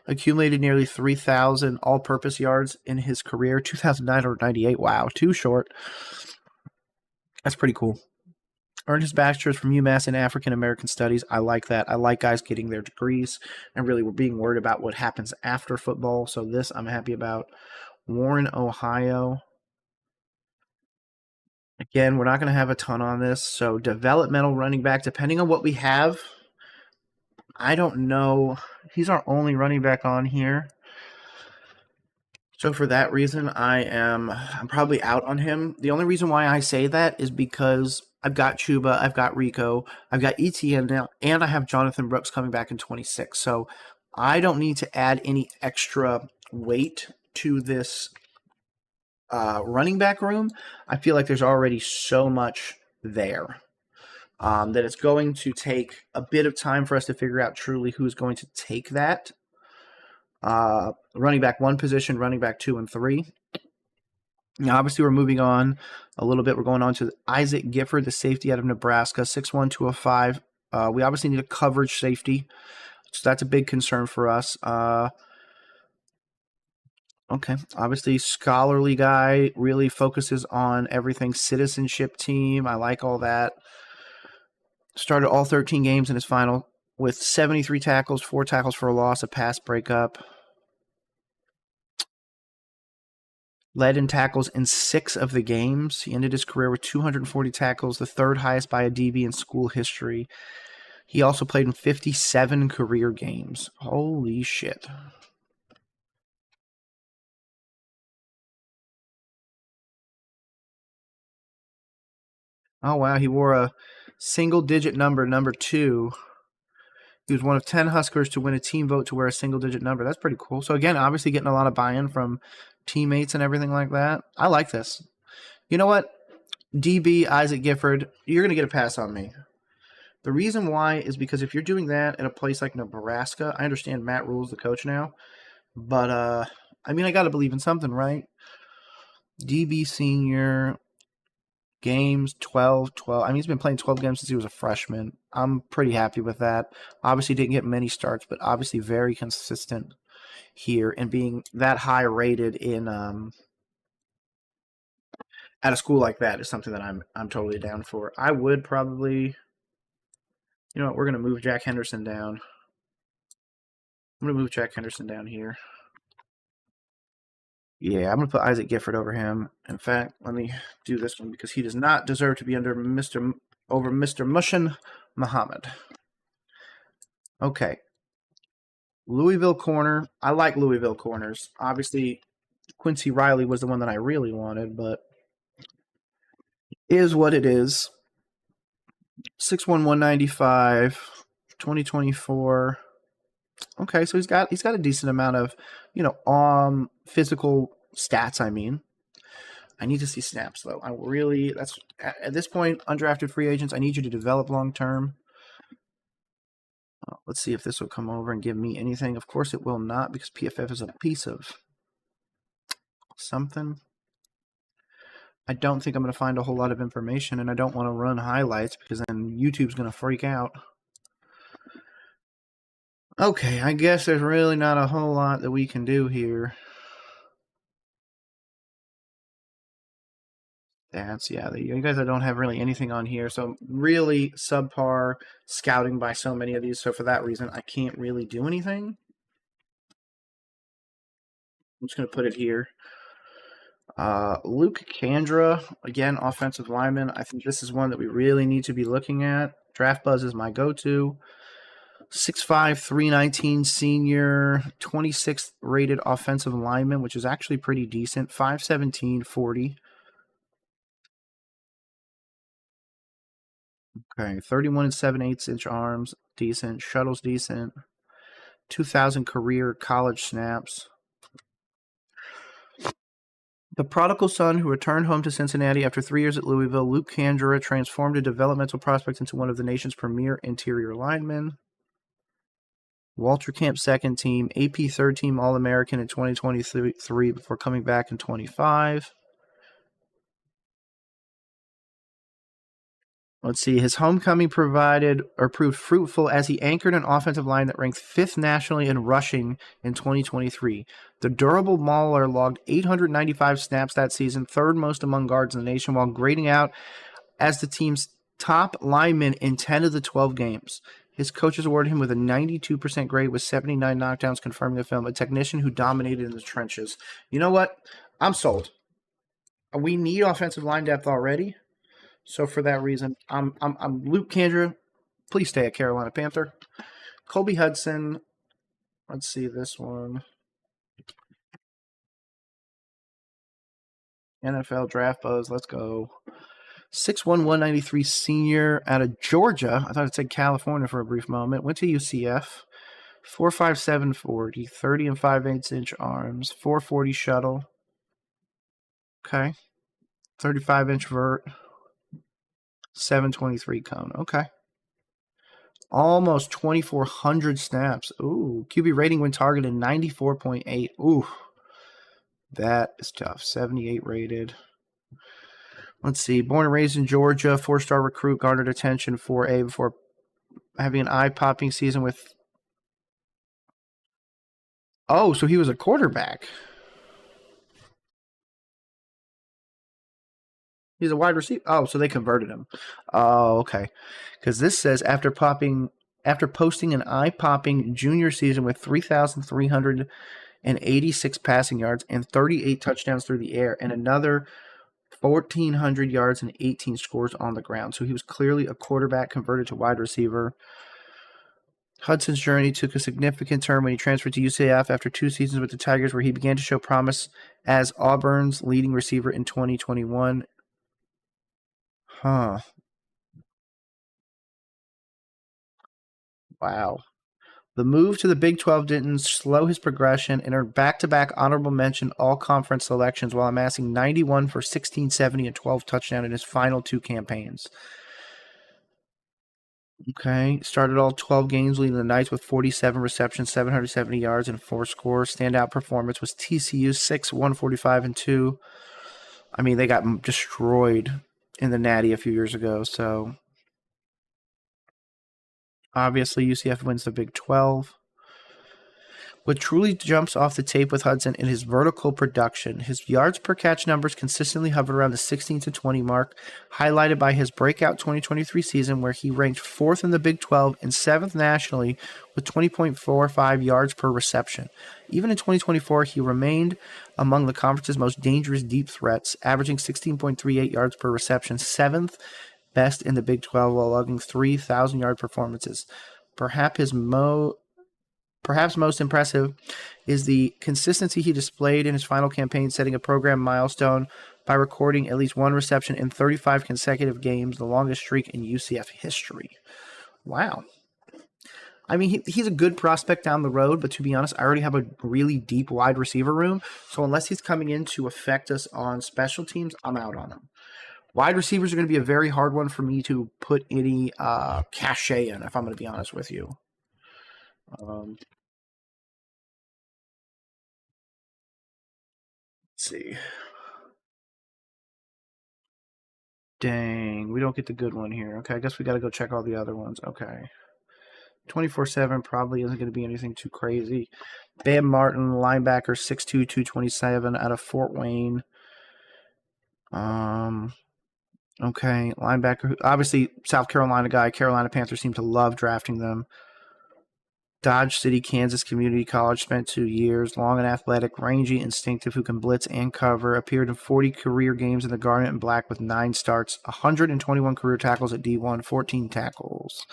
Accumulated nearly 3,000 all-purpose yards in his career, 2,998. Wow, too short. That's pretty cool. Earned his bachelor's from UMass in African American Studies. I like that. I like guys getting their degrees and really being worried about what happens after football. So this I'm happy about. Warren, Ohio. Again, we're not going to have a ton on this. So developmental running back, depending on what we have. I don't know. He's our only running back on here. So for that reason, I'm probably out on him. The only reason why I say that is because I've got Chuba, I've got Rico, I've got ETN now, and I have Jonathan Brooks coming back in 26. So I don't need to add any extra weight to this running back room. I feel like there's already so much there that it's going to take a bit of time for us to figure out truly who's going to take that. Running back 1 position, running back 2 and 3. Now, obviously, we're moving on a little bit. We're going on to Isaac Gifford, the safety out of Nebraska, 6'1", 205. We obviously need a coverage safety, so that's a big concern for us. Okay, obviously, scholarly guy, really focuses on everything citizenship team. I like all that. Started all 13 games in his final with 73 tackles, 4 tackles for a loss, a pass breakup. Led in tackles in 6 of the games. He ended his career with 240 tackles, the 3rd highest by a DB in school history. He also played in 57 career games. Holy shit. Oh, wow. He wore a single-digit number 2. He was one of 10 Huskers to win a team vote to wear a single-digit number. That's pretty cool. So, again, obviously getting a lot of buy-in from teammates and everything like that. I like this. You know what? DB, Isaac Gifford, you're going to get a pass on me. The reason why is because if you're doing that at a place like Nebraska, I understand Matt Rule's the coach now, but, I mean, I got to believe in something, right? DB senior, games, 12. I mean, he's been playing 12 games since he was a freshman. I'm pretty happy with that. Obviously didn't get many starts, but obviously very consistent here, and being that high rated in at a school like that is something that I'm totally down for. I would probably, you know what, we're gonna move Jack Henderson down. I'm gonna move Jack Henderson down here. Yeah, I'm gonna put Isaac Gifford over him. In fact, let me do this one because he does not deserve to be over Mr. Mushin Muhammad. Okay. Louisville corner. I like Louisville corners. Obviously, Quincy Riley was the one that I really wanted, but is what it is. 6'1", 195, 2024. Okay, so he's got a decent amount of, physical stats, I mean. I need to see snaps, though. That's at this point, undrafted free agents, I need you to develop long term. Let's see if this will come over and give me anything. Of course, it will not because PFF is a piece of something. I don't think I'm going to find a whole lot of information, and I don't want to run highlights because then YouTube's going to freak out. Okay, I guess there's really not a whole lot that we can do here. You guys don't have really anything on here, so really subpar scouting by so many of these, so for that reason, I can't really do anything. I'm just going to put it here. Luke Kandra, again, offensive lineman. I think this is one that we really need to be looking at. Draft Buzz is my go-to. 6'5", 319 senior, 26th rated offensive lineman, which is actually pretty decent. 5'17", 40. Okay, 31 and 7/8 inch arms, decent. Shuttle's decent. 2,000 career college snaps. The prodigal son who returned home to Cincinnati after 3 years at Louisville, Luke Kandra transformed a developmental prospect into one of the nation's premier interior linemen. Walter Camp second team, AP third team All-American in 2023 before coming back in 25. Let's see. His homecoming proved fruitful as he anchored an offensive line that ranked 5th nationally in rushing in 2023. The durable mauler logged 895 snaps that season, 3rd most among guards in the nation, while grading out as the team's top lineman in 10 of the 12 games. His coaches awarded him with a 92% grade with 79 knockdowns, confirming the film. A technician who dominated in the trenches. You know what? I'm sold. We need offensive line depth already. So for that reason, I'm Luke Kandra. Please stay a Carolina Panther. Colby Hudson. Let's see this one. NFL Draft Buzz. Let's go. 6'1", 193 senior out of Georgia. I thought it said California for a brief moment. Went to UCF. 4'5", 40. 30 and 5/8 inch arms. 440 shuttle. Okay. 35-inch vert. 723 cone. Okay. Almost 2,400 snaps. Ooh. QB rating when targeted 94.8. Ooh. That is tough. 78 rated. Let's see. Born and raised in Georgia. 4-star recruit. Garnered attention 4A before having an eye-popping season with... Oh, so he was a quarterback. He's a wide receiver. Oh, so they converted him. Oh, okay. Because this says after posting an eye-popping junior season with 3,386 passing yards and 38 touchdowns through the air and another 1,400 yards and 18 scores on the ground. So he was clearly a quarterback converted to wide receiver. Hudson's journey took a significant turn when he transferred to UCF after 2 seasons with the Tigers, where he began to show promise as Auburn's leading receiver in 2021. Huh. Wow. The move to the Big 12 didn't slow his progression and earned back-to-back honorable mention all-conference selections while amassing 91 for 1,670 and 12 touchdowns in his final 2 campaigns. Okay, started all 12 games, leading the Knights with 47 receptions, 770 yards, and 4 scores. Standout performance was TCU's 6, 145, and 2. I mean, they got destroyed in the Natty a few years ago, so obviously UCF wins the Big 12. What truly jumps off the tape with Hudson in his vertical production, his yards per catch numbers consistently hovered around the 16 to 20 mark, highlighted by his breakout 2023 season where he ranked 4th in the Big 12 and 7th nationally with 20.45 yards per reception. Even in 2024, he remained among the conference's most dangerous deep threats, averaging 16.38 yards per reception, 7th best in the Big 12 while logging 3,000-yard performances. Perhaps most impressive is the consistency he displayed in his final campaign, setting a program milestone by recording at least 1 reception in 35 consecutive games, the longest streak in UCF history. Wow. I mean, he's a good prospect down the road, but to be honest, I already have a really deep wide receiver room. So unless he's coming in to affect us on special teams, I'm out on him. Wide receivers are going to be a very hard one for me to put any cachet in, if I'm going to be honest with you. Let's see. Dang, we don't get the good one here. Okay, I guess we got to go check all the other ones. Okay. 24/7 probably isn't going to be anything too crazy. Bam Martin, linebacker, 6'2", 227 out of Fort Wayne. Okay, linebacker. Obviously, South Carolina guy. Carolina Panthers seem to love drafting them. Dodge City, Kansas Community College, spent 2 years. Long and athletic, rangy, instinctive, who can blitz and cover. Appeared in 40 career games in the Garnet and Black with 9 starts. 121 career tackles at D1, 14 tackles.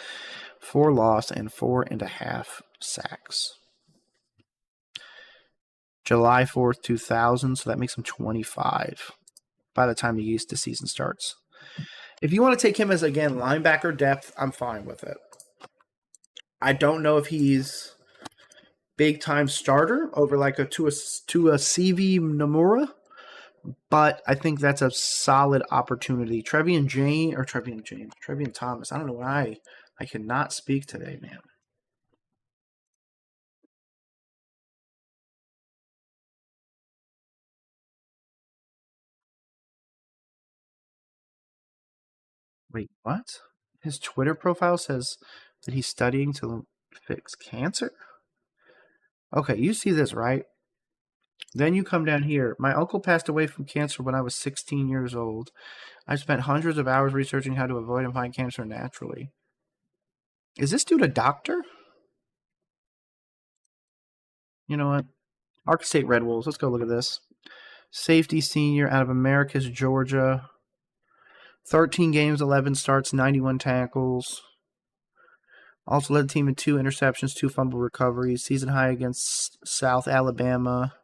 4 lost and 4.5 sacks. July 4th, 2000, so that makes him 25 by the time the season starts. If you want to take him as, again, linebacker depth, I'm fine with it. I don't know if he's big-time starter over like to a CV Nomura, but I think that's a solid opportunity. Trevian Thomas. I don't know why I cannot speak today, man. Wait, what? His Twitter profile says that he's studying to fix cancer? Okay, you see this, right? Then you come down here. My uncle passed away from cancer when I was 16 years old. I spent hundreds of hours researching how to avoid and find cancer naturally. Is this dude a doctor? You know what? Ark State Red Wolves. Let's go look at this. Safety senior out of Americus, Georgia. 13 games, 11 starts, 91 tackles. Also led the team in 2 interceptions, 2 fumble recoveries. Season high against South Alabama.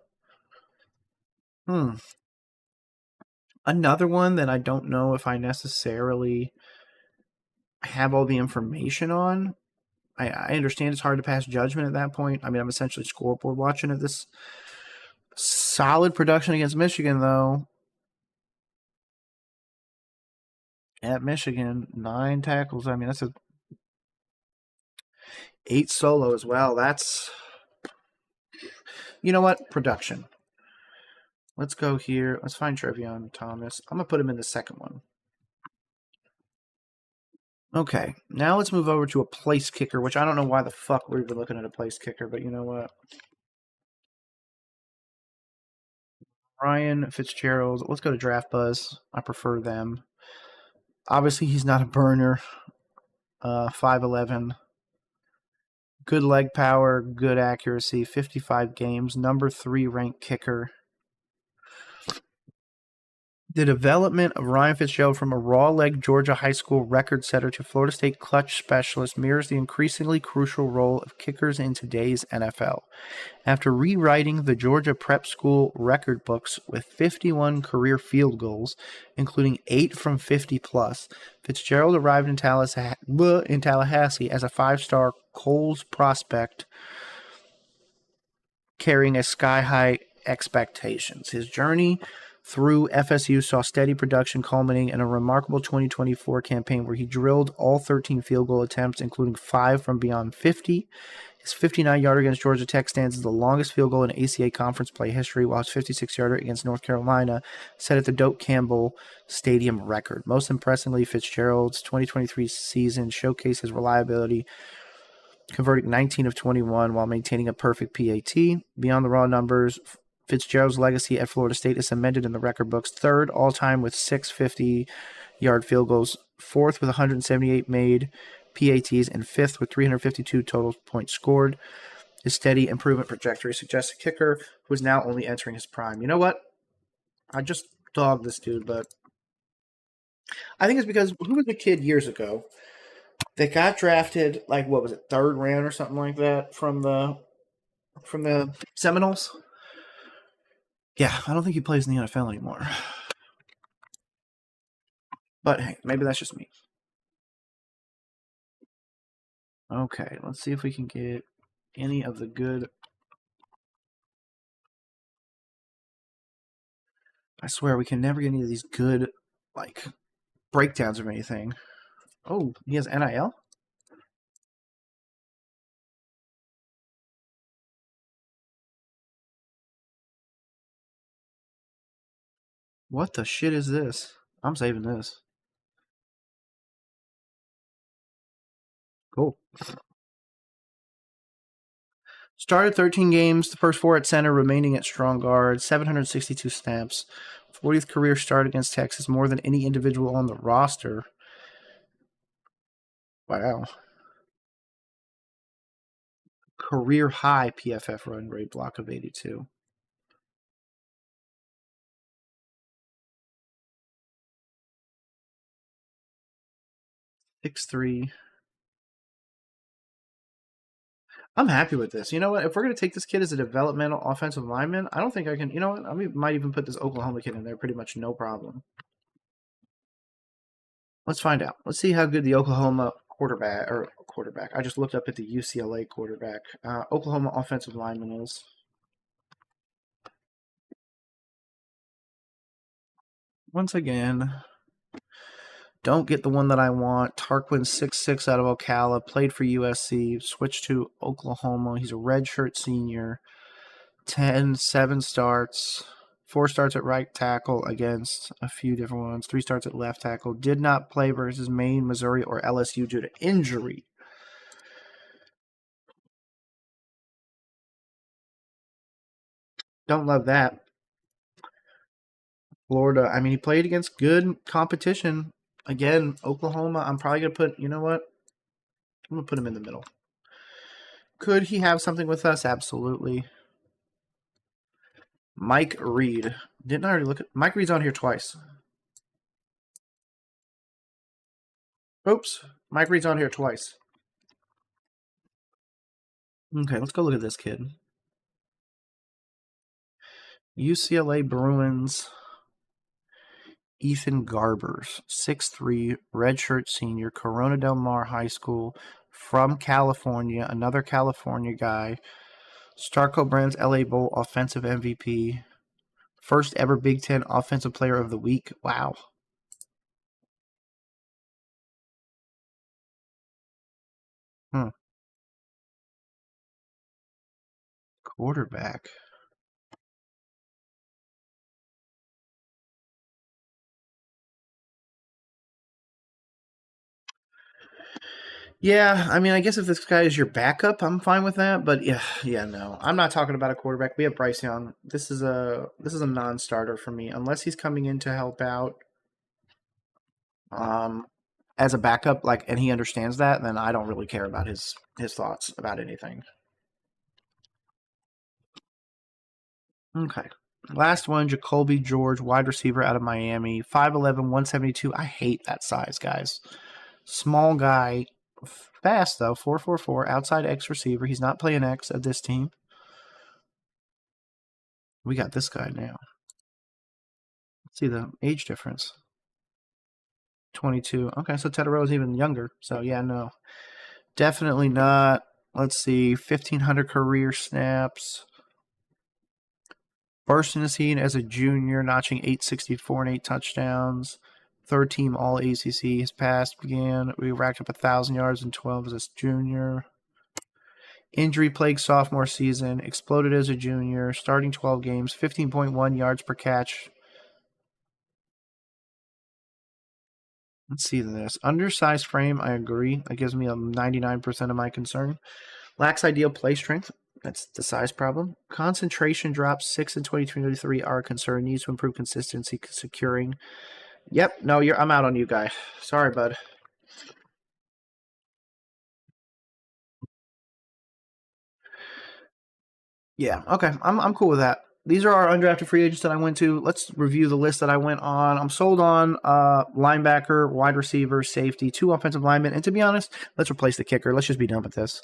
Another one that I don't know if I necessarily have all the information on. I understand it's hard to pass judgment at that point. I mean, I'm essentially scoreboard watching at this. Solid production against Michigan, though. At Michigan, 9 tackles. I mean, that's 8 solo as well. That's, you know what? Production. Let's go here. Let's find Trevion Thomas. I'm going to put him in the second one. Okay, now let's move over to a place kicker, which I don't know why the fuck we're even looking at a place kicker, but you know what? Ryan Fitzgerald. Let's go to Draft Buzz. I prefer them. Obviously, he's not a burner. 5'11". Good leg power, good accuracy, 55 games, number 3 ranked kicker. The development of Ryan Fitzgerald from a raw-leg Georgia high school record setter to Florida State clutch specialist mirrors the increasingly crucial role of kickers in today's NFL. After rewriting the Georgia prep school record books with 51 career field goals, including 8 from 50-plus, Fitzgerald arrived in Tallahassee as a 5-star Coles prospect carrying a sky-high expectations. His journey through FSU saw steady production culminating in a remarkable 2024 campaign where he drilled all 13 field goal attempts, including 5 from beyond 50. His 59-yarder against Georgia Tech stands as the longest field goal in ACA conference play history, while his 56-yarder against North Carolina set at the Doak Campbell Stadium record. Most impressively, Fitzgerald's 2023 season showcased his reliability, converting 19 of 21 while maintaining a perfect PAT. Beyond the raw numbers, Fitzgerald's legacy at Florida State is cemented in the record books. 3rd all-time with 6 50-yard field goals, 4th with 178 made PATs, and 5th with 352 total points scored. His steady improvement trajectory suggests a kicker who is now only entering his prime. You know what? I just dogged this dude, but I think it's because who was the kid years ago that got drafted, like, what was it, 3rd round or something like that from the Seminoles? Yeah, I don't think he plays in the NFL anymore. But hey, maybe that's just me. Okay, let's see if we can get any of the good. I swear we can never get any of these good, like, breakdowns of anything. Oh, he has NIL? What the shit is this? I'm saving this. Cool. Started 13 games, the first 4 at center, remaining at strong guard, 762 snaps, 40th career start against Texas, more than any individual on the roster. Wow. Career high PFF run rate block of 82. Six three. I'm happy with this. You know what? If we're going to take this kid as a developmental offensive lineman, I don't think I can. You know what? I might even put this Oklahoma kid in there pretty much no problem. Let's find out. Let's see how good the Oklahoma quarterback. I just looked up at the UCLA quarterback. Oklahoma offensive lineman is. Once again, don't get the one that I want. Tarquin 6'6" out of Ocala, played for USC, switched to Oklahoma. He's a redshirt senior. 7 starts, 4 starts at right tackle against a few different ones, 3 starts at left tackle. Did not play versus Maine, Missouri, or LSU due to injury. Don't love that. Florida, I mean, he played against good competition. Again, Oklahoma, I'm probably going to put, you know what? I'm going to put him in the middle. Could he have something with us? Absolutely. Mike Reed. Didn't I already look at Mike Reed's on here twice. Oops. Mike Reed's on here twice. Okay, let's go look at this kid. UCLA Bruins. Ethan Garbers, 6'3", redshirt senior, Corona Del Mar High School, from California, another California guy. Starco Brands LA Bowl offensive MVP. First ever Big Ten Offensive Player of the Week. Wow. Quarterback. Yeah, I mean, I guess if this guy is your backup, I'm fine with that. But yeah, no, I'm not talking about a quarterback. We have Bryce Young. This is a non-starter for me, unless he's coming in to help out. As a backup, and he understands that, then I don't really care about his thoughts about anything. Okay. Last one, Jacoby George, wide receiver out of Miami, 5'11", 172. I hate that size, guys. Small guy, fast though, 4.44, outside X receiver. He's not playing X at this team. We got this guy now. Let's see the age difference. 22. Okay, so Tedero is even younger. So yeah, no. Definitely not. Let's see, 1,500 career snaps. Burst in the scene as a junior, notching 864 and 8 touchdowns. Third team All ACC. His pass began. We racked up 1,000 yards and 12 as a junior. Injury plagued sophomore season. Exploded as a junior. Starting 12 games. 15.1 yards per catch. Let's see this. Undersized frame, I agree. That gives me a 99% of my concern. Lacks ideal play strength. That's the size problem. Concentration drops 6 and 2023 are a concern. Needs to improve consistency securing. Yep, no, I'm out on you, guy. Sorry, bud. Yeah, okay. I'm cool with that. These are our undrafted free agents that I went to. Let's review the list that I went on. I'm sold on linebacker, wide receiver, safety, 2 offensive linemen, and to be honest, let's replace the kicker. Let's just be done with this.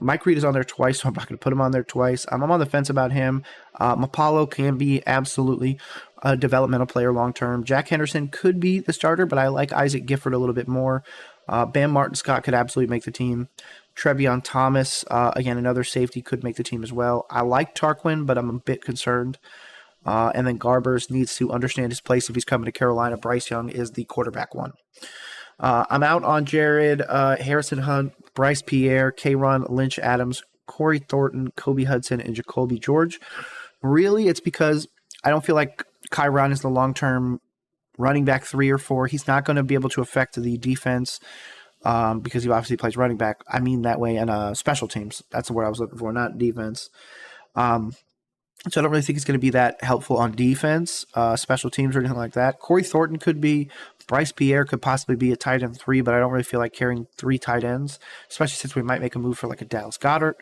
Mike Reed is on there twice, so I'm not going to put him on there twice. I'm on the fence about him. Mapalo can be absolutely a developmental player long term. Jack Henderson could be the starter, but I like Isaac Gifford a little bit more. Bam Martin Scott could absolutely make the team. Trevion Thomas, again, another safety, could make the team as well. I like Tarquin, but I'm a bit concerned. And then Garbers needs to understand his place if he's coming to Carolina. Bryce Young is the quarterback one. I'm out on Jared, Harrison Hunt, Bryce Pierre, K'Ron Lynch Adams, Corey Thornton, Kobe Hudson, and Jacoby George. Really, it's because I don't feel like K'Ron is the long-term running back 3 or 4. He's not going to be able to affect the defense because he obviously plays running back. I mean that way, and special teams. That's the word I was looking for, not defense. So I don't really think he's going to be that helpful on defense, special teams, or anything like that. Corey Thornton could be. Bryce Pierre could possibly be a tight end 3, but I don't really feel like carrying 3 tight ends, especially since we might make a move for like a Dallas Goedert.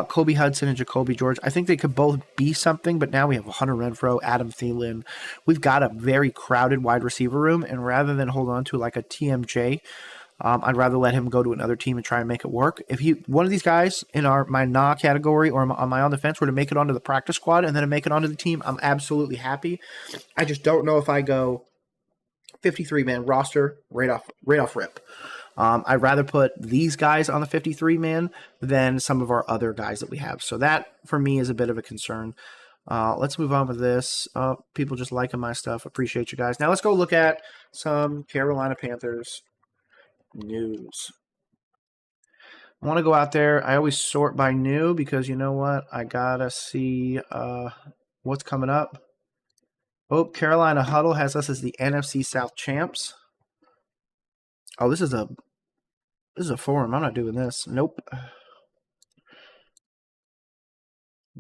Kobe Hudson and Jacoby George, I think they could both be something, but now we have Hunter Renfrow, Adam Thielen. We've got a very crowded wide receiver room, and rather than hold on to like a TMJ, I'd rather let him go to another team and try and make it work. If one of these guys in my nah category or on my on the fence were to make it onto the practice squad and then make it onto the team, I'm absolutely happy. I just don't know if I go 53-man roster right off rip. I'd rather put these guys on the 53-man than some of our other guys that we have. So that, for me, is a bit of a concern. Let's move on with this. People just liking my stuff. Appreciate you guys. Now let's go look at some Carolina Panthers news. I want to go out there. I always sort by new because you know what? I got to see what's coming up. Oh, Carolina Huddle has us as the NFC South champs. Oh, this is a forum. I'm not doing this. Nope.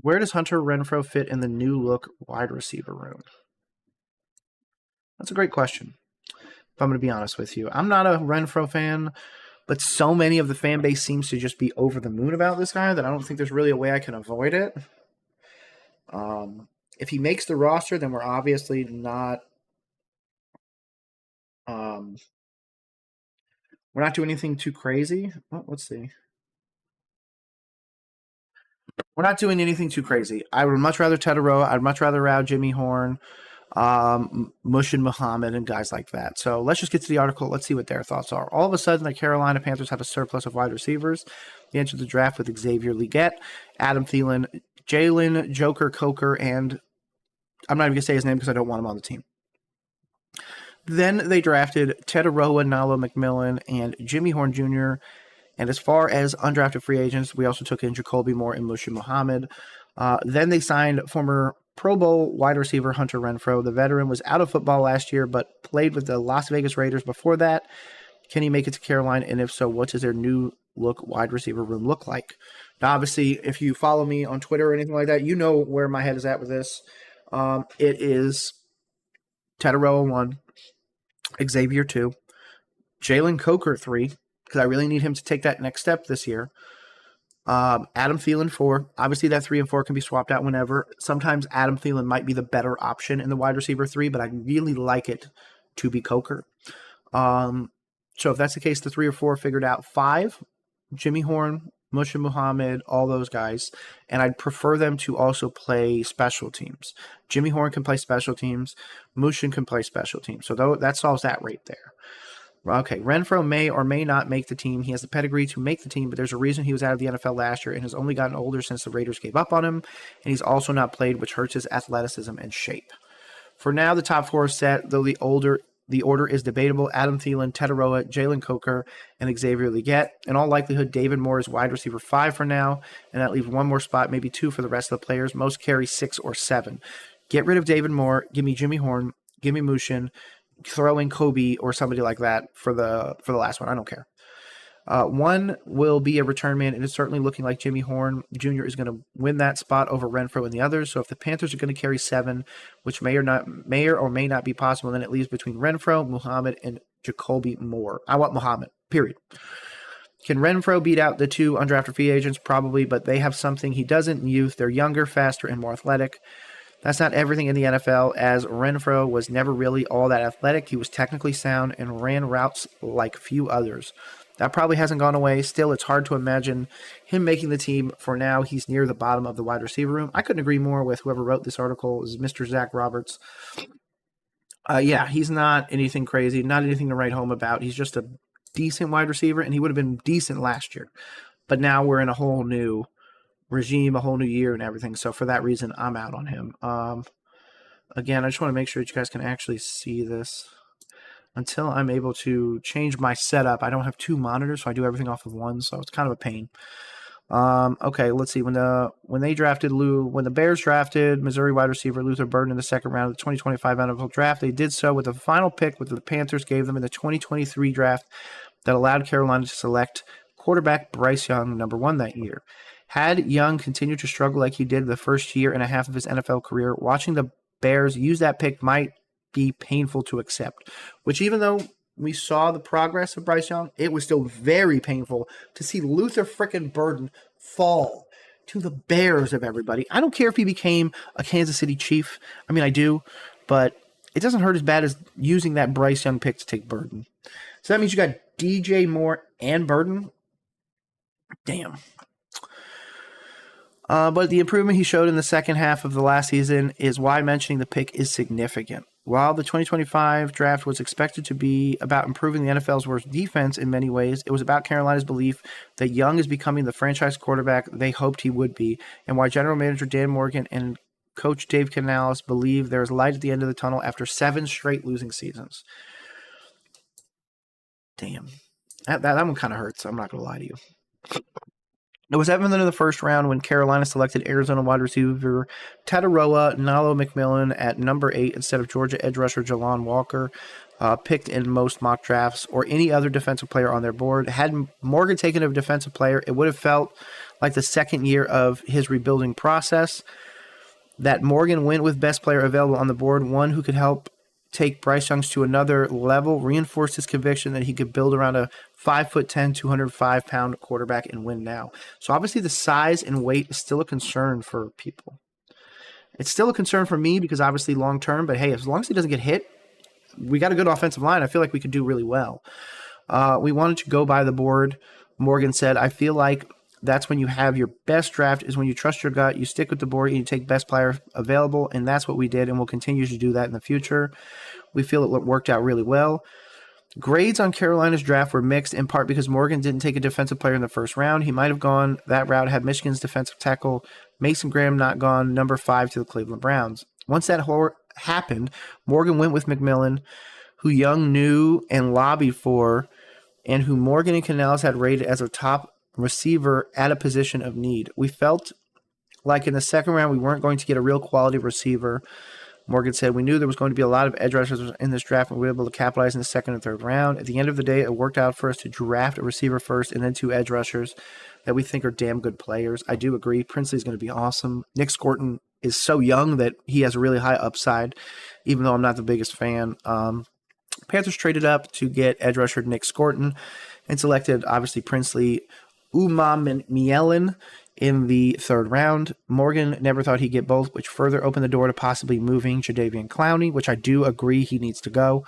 Where does Hunter Renfrow fit in the new look wide receiver room? That's a great question. If I'm going to be honest with you, I'm not a Renfrow fan, but so many of the fan base seems to just be over the moon about this guy that I don't think there's really a way I can avoid it. If he makes the roster, then we're obviously not. We're not doing anything too crazy. Oh, let's see. We're not doing anything too crazy. I would much rather Tetaroa. I'd much rather Rao, Jimmy Horn, Mushin Muhammad, and guys like that. So let's just get to the article. Let's see what their thoughts are. All of a sudden, the Carolina Panthers have a surplus of wide receivers. They entered the draft with Xavier Legette, Adam Thielen, Jalen Joker Coker, and I'm not even going to say his name because I don't want him on the team. Then they drafted Tetaroa, Nalo McMillan, and Jimmy Horn Jr., and as far as undrafted free agents, we also took in Jacoby Moore and Mushin Muhammad. Then they signed former Pro Bowl wide receiver Hunter Renfrow. The veteran was out of football last year, but played with the Las Vegas Raiders before that. Can he make it to Carolina? And if so, what does their new look wide receiver room look like? Now, obviously, if you follow me on Twitter or anything like that, you know where my head is at with this. It is Tetaroa 1, Xavier 2, Jalen Coker 3, because I really need him to take that next step this year. Adam Thielen 4. Obviously, that 3 and 4 can be swapped out whenever. Sometimes Adam Thielen might be the better option in the wide receiver 3, but I really like it to be Coker. So if that's the case, the 3 or 4 figured out. 5, Jimmy Horn, Mushin Muhammad, all those guys. And I'd prefer them to also play special teams. Jimmy Horn can play special teams. Mushin can play special teams. So that solves that right there. Okay, Renfrow may or may not make the team. He has the pedigree to make the team, but there's a reason he was out of the NFL last year and has only gotten older since the Raiders gave up on him, and he's also not played, which hurts his athleticism and shape. For now, the top 4 is set, though the order is debatable. Adam Thielen, Tetaroa, Jalen Coker, and Xavier Legette. In all likelihood, David Moore is wide receiver 5 for now, and that leaves one more spot, maybe 2 for the rest of the players. Most carry 6 or 7. Get rid of David Moore. Give me Jimmy Horn. Give me Mushin. Throw in Kobe or somebody like that for the last one. I don't care. One will be a return man, and it's certainly looking like Jimmy Horn Jr. is going to win that spot over Renfrow and the others. So if the Panthers are going to carry 7, which may or may not be possible, then it leaves between Renfrow, Muhammad, and Jacoby Moore. I want Muhammad, period. Can Renfrow beat out the 2 undrafted free agents? Probably, but they have something he doesn't in youth. They're younger, faster, and more athletic. That's not everything in the NFL, as Renfrow was never really all that athletic. He was technically sound and ran routes like few others. That probably hasn't gone away. Still, it's hard to imagine him making the team. For now, he's near the bottom of the wide receiver room. I couldn't agree more with whoever wrote this article. Is Mr. Zach Roberts. Yeah, he's not anything crazy, not anything to write home about. He's just a decent wide receiver, and he would have been decent last year. But now we're in a whole new regime, a whole new year and everything. So for that reason, I'm out on him. Again, I just want to make sure that you guys can actually see this. Until I'm able to change my setup, I don't have two monitors, so I do everything off of one, so it's kind of a pain. Okay, let's see. When the Bears drafted Missouri wide receiver Luther Burden in the second round of the 2025 NFL draft, they did so with the final pick with the Panthers gave them in the 2023 draft that allowed Carolina to select quarterback Bryce Young, number 1 that year. Had Young continued to struggle like he did the first year and a half of his NFL career, watching the Bears use that pick might be painful to accept, which even though we saw the progress of Bryce Young, it was still very painful to see Luther frickin' Burden fall to the Bears of everybody. I don't care if he became a Kansas City Chief. I mean, I do, but it doesn't hurt as bad as using that Bryce Young pick to take Burden. So that means you got DJ Moore and Burden. Damn. But the improvement he showed in the second half of the last season is why mentioning the pick is significant. While the 2025 draft was expected to be about improving the NFL's worst defense in many ways, it was about Carolina's belief that Young is becoming the franchise quarterback they hoped he would be, and why general manager Dan Morgan and coach Dave McCandless believe there is light at the end of the tunnel after 7 straight losing seasons. Damn. That one kind of hurts. I'm not going to lie to you. It was evident in the first round when Carolina selected Arizona wide receiver Tataroa Nalo McMillan at number 8 instead of Georgia edge rusher Jalon Walker, picked in most mock drafts, or any other defensive player on their board. Had Morgan taken a defensive player, it would have felt like the second year of his rebuilding process. That Morgan went with best player available on the board, one who could help take Bryce Young to another level, reinforced his conviction that he could build around a 5'10", 205-pound quarterback and win now. So obviously the size and weight is still a concern for people. It's still a concern for me because obviously long term, but hey, as long as he doesn't get hit, we got a good offensive line. I feel like we could do really well. We wanted to go by the board. Morgan said, I feel like that's when you have your best draft is when you trust your gut, you stick with the board, and you take best player available, and that's what we did, and we'll continue to do that in the future. We feel it worked out really well. Grades on Carolina's draft were mixed, in part because Morgan didn't take a defensive player in the first round. He might have gone that route had Michigan's defensive tackle Mason Graham not gone number 5 to the Cleveland Browns. Once that happened, Morgan went with McMillan, who Young knew and lobbied for, and who Morgan and Canales had rated as a top receiver at a position of need. We felt like in the second round we weren't going to get a real quality receiver. Morgan said, we knew there was going to be a lot of edge rushers in this draft, and we were able to capitalize in the second and third round. At the end of the day, it worked out for us to draft a receiver first and then 2 edge rushers that we think are damn good players. I do agree. Princely's going to be awesome. Nick Scorton is so young that he has a really high upside, even though I'm not the biggest fan. Panthers traded up to get edge rusher Nick Scorton and selected, obviously, Princely Umamielen in the third round. Morgan never thought he'd get both, which further opened the door to possibly moving Jadeveon Clowney, which I do agree he needs to go.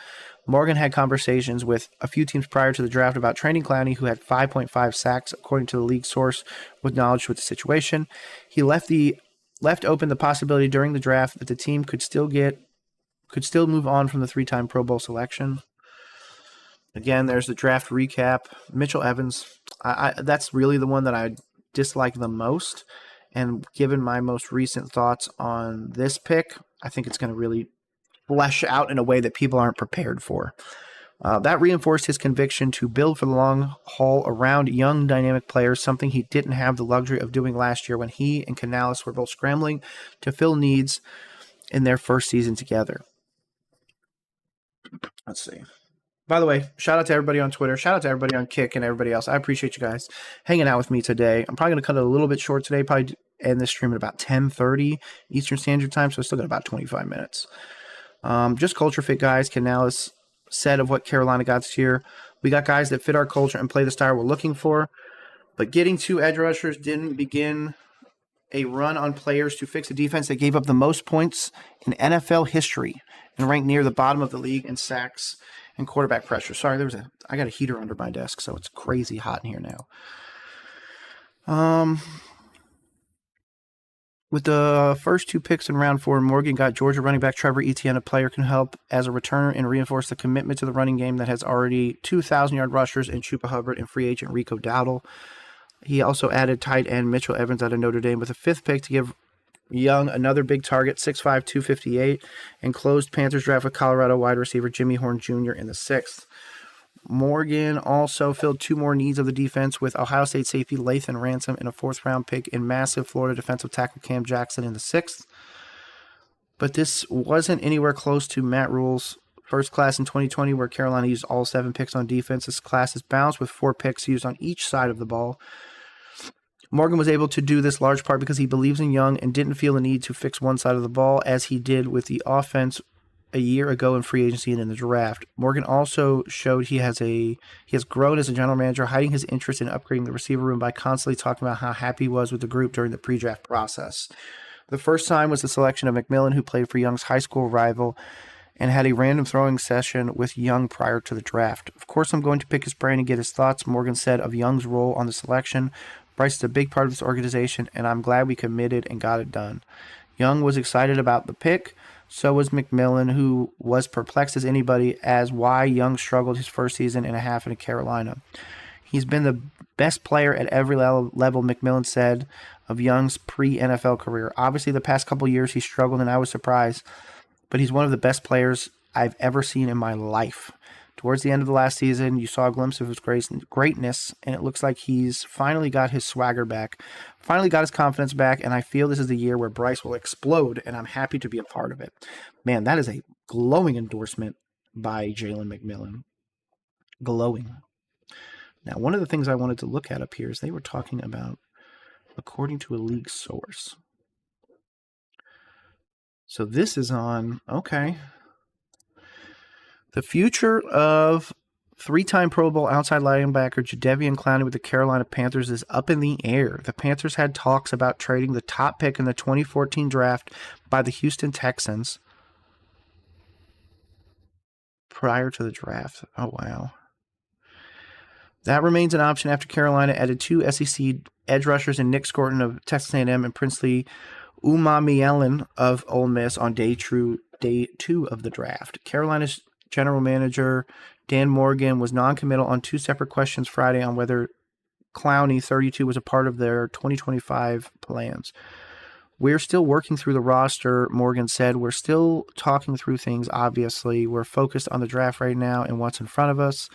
Morgan had conversations with a few teams prior to the draft about trading Clowney, who had 5.5 sacks, according to the league source with knowledge with the situation. He left open the possibility during the draft that the team could still move on from the 3-time Pro Bowl selection. Again, there's the draft recap. Mitchell Evans, that's really the one that I dislike the most. And given my most recent thoughts on this pick, I think it's going to really flesh out in a way that people aren't prepared for. That reinforced his conviction to build for the long haul around young, dynamic players, something he didn't have the luxury of doing last year when he and Canales were both scrambling to fill needs in their first season together. Let's see. By the way, shout out to everybody on Twitter. Shout out to everybody on Kick and everybody else. I appreciate you guys hanging out with me today. I'm probably going to cut it a little bit short today. Probably end this stream at about 10:30 Eastern Standard Time, so I still got about 25 minutes. Just culture fit guys. Canales said of what Carolina got this year. We got guys that fit our culture and play the style we're looking for. But getting 2 edge rushers didn't begin a run on players to fix a defense that gave up the most points in NFL history and ranked near the bottom of the league in sacks and quarterback pressure. Sorry, I got a heater under my desk, so it's crazy hot in here now. With the first 2 picks in round 4, Morgan got Georgia running back Trevor Etienne, a player can help as a returner and reinforce the commitment to the running game that has already 2,000-yard rushers in Chuba Hubbard and free agent Rico Dowdle. He also added tight end Mitchell Evans out of Notre Dame with a 5th pick to give Young another big target, 6'5", 258, and closed Panthers draft with Colorado wide receiver Jimmy Horn Jr. in the 6th. Morgan also filled 2 more needs of the defense with Ohio State safety Lathan Ransom and a 4th-round pick in massive Florida defensive tackle Cam Jackson in the 6th. But this wasn't anywhere close to Matt Rule's first class in 2020 where Carolina used all 7 picks on defense. This class is balanced with 4 picks used on each side of the ball. Morgan was able to do this large part because he believes in Young and didn't feel the need to fix one side of the ball as he did with the offense a year ago in free agency and in the draft. Morgan also showed he has grown as a general manager, hiding his interest in upgrading the receiver room by constantly talking about how happy he was with the group during the pre-draft process. The first time was the selection of McMillan, who played for Young's high school rival and had a random throwing session with Young prior to the draft. Of course, I'm going to pick his brain and get his thoughts, Morgan said of Young's role on the selection. Bryce is a big part of this organization, and I'm glad we committed and got it done. Young was excited about the pick. So was McMillan, who was perplexed as anybody as why Young struggled his first season and a half in Carolina. He's been the best player at every level, McMillan said of Young's pre-NFL career. Obviously, the past couple years he struggled, and I was surprised, but he's one of the best players I've ever seen in my life. Towards the end of the last season, you saw a glimpse of his greatness, and it looks like he's finally got his swagger back, finally got his confidence back, and I feel this is the year where Bryce will explode, and I'm happy to be a part of it. Man, that is a glowing endorsement by Jalen McMillan. Glowing. Now, one of the things I wanted to look at up here is they were talking about, according to a league source. So this is on, okay. The future of 3-time Pro Bowl outside linebacker Jadeveon Clowney with the Carolina Panthers is up in the air. The Panthers had talks about trading the top pick in the 2014 draft by the Houston Texans prior to the draft. Oh, wow. That remains an option after Carolina added 2 SEC edge rushers in Nick Scorton of Texas A&M and Princely Umamielen of Ole Miss on day 2 of the draft. Carolina's general manager Dan Morgan was non-committal on 2 separate questions Friday on whether Clowney, 32, was a part of their 2025 plans. We're still working through the roster, Morgan said. We're still talking through things, obviously. We're focused on the draft right now and what's in front of us.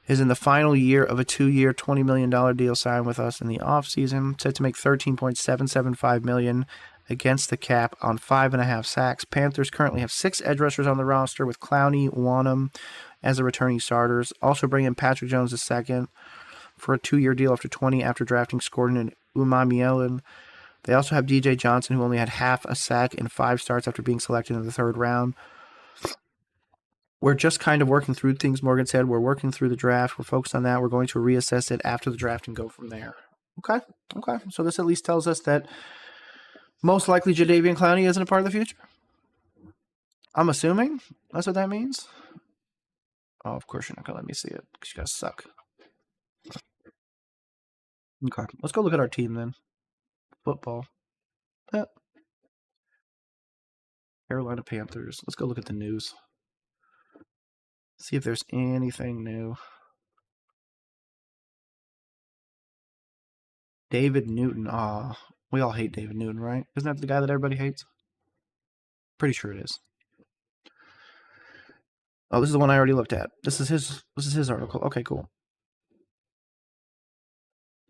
Is in the final year of a 2-year, $20 million deal signed with us in the offseason, set to make $13.775 million against the cap on 5.5 sacks. Panthers currently have 6 edge rushers on the roster with Clowney, Wanham as the returning starters. Also bring in Patrick Jones II for a 2-year deal after 20 after drafting Scorton and Umamielen. They also have DJ Johnson, who only had half a sack in 5 starts after being selected in the 3rd round. We're just kind of working through things, Morgan said. We're working through the draft. We're focused on that. We're going to reassess it after the draft and go from there. Okay. So this at least tells us that most likely Jadeveon Clowney isn't a part of the future. I'm assuming that's what that means. Oh, of course you're not going to let me see it because you guys suck. Okay. Let's go look at our team then. Football. Carolina Panthers. Let's go look at the news. See if there's anything new. David Newton. We all hate David Newton, right? Isn't that the guy that everybody hates? Pretty sure it is. Oh, this is the one I already looked at. This is his article. Okay, cool.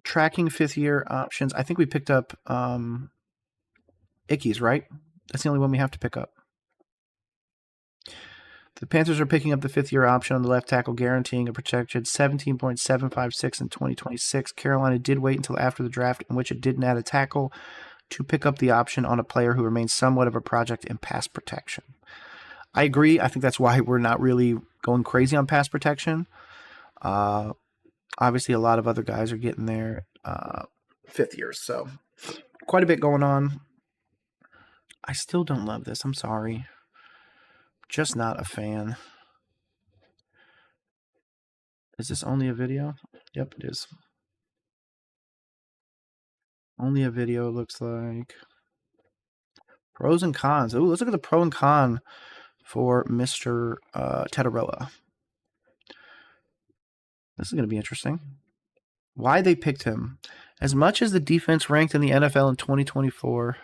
Tracking 5th-year options. I think we picked up Ickey's, right? That's the only one we have to pick up. The Panthers are picking up the 5th-year option on the left tackle, guaranteeing a projected $17.756 in 2026. Carolina did wait until after the draft, in which it didn't add a tackle, to pick up the option on a player who remains somewhat of a project in pass protection. I agree. I think that's why we're not really going crazy on pass protection. Obviously, a lot of other guys are getting their 5th years, so quite a bit going on. I still don't love this. I'm sorry. Just not a fan. Is this only a video? Yep, it is. Only a video, looks like. Pros and cons. Ooh, let's look at the pro and con for Mr. Tetaroa. This is going to be interesting. Why they picked him. As much as the defense ranked in the NFL in 2024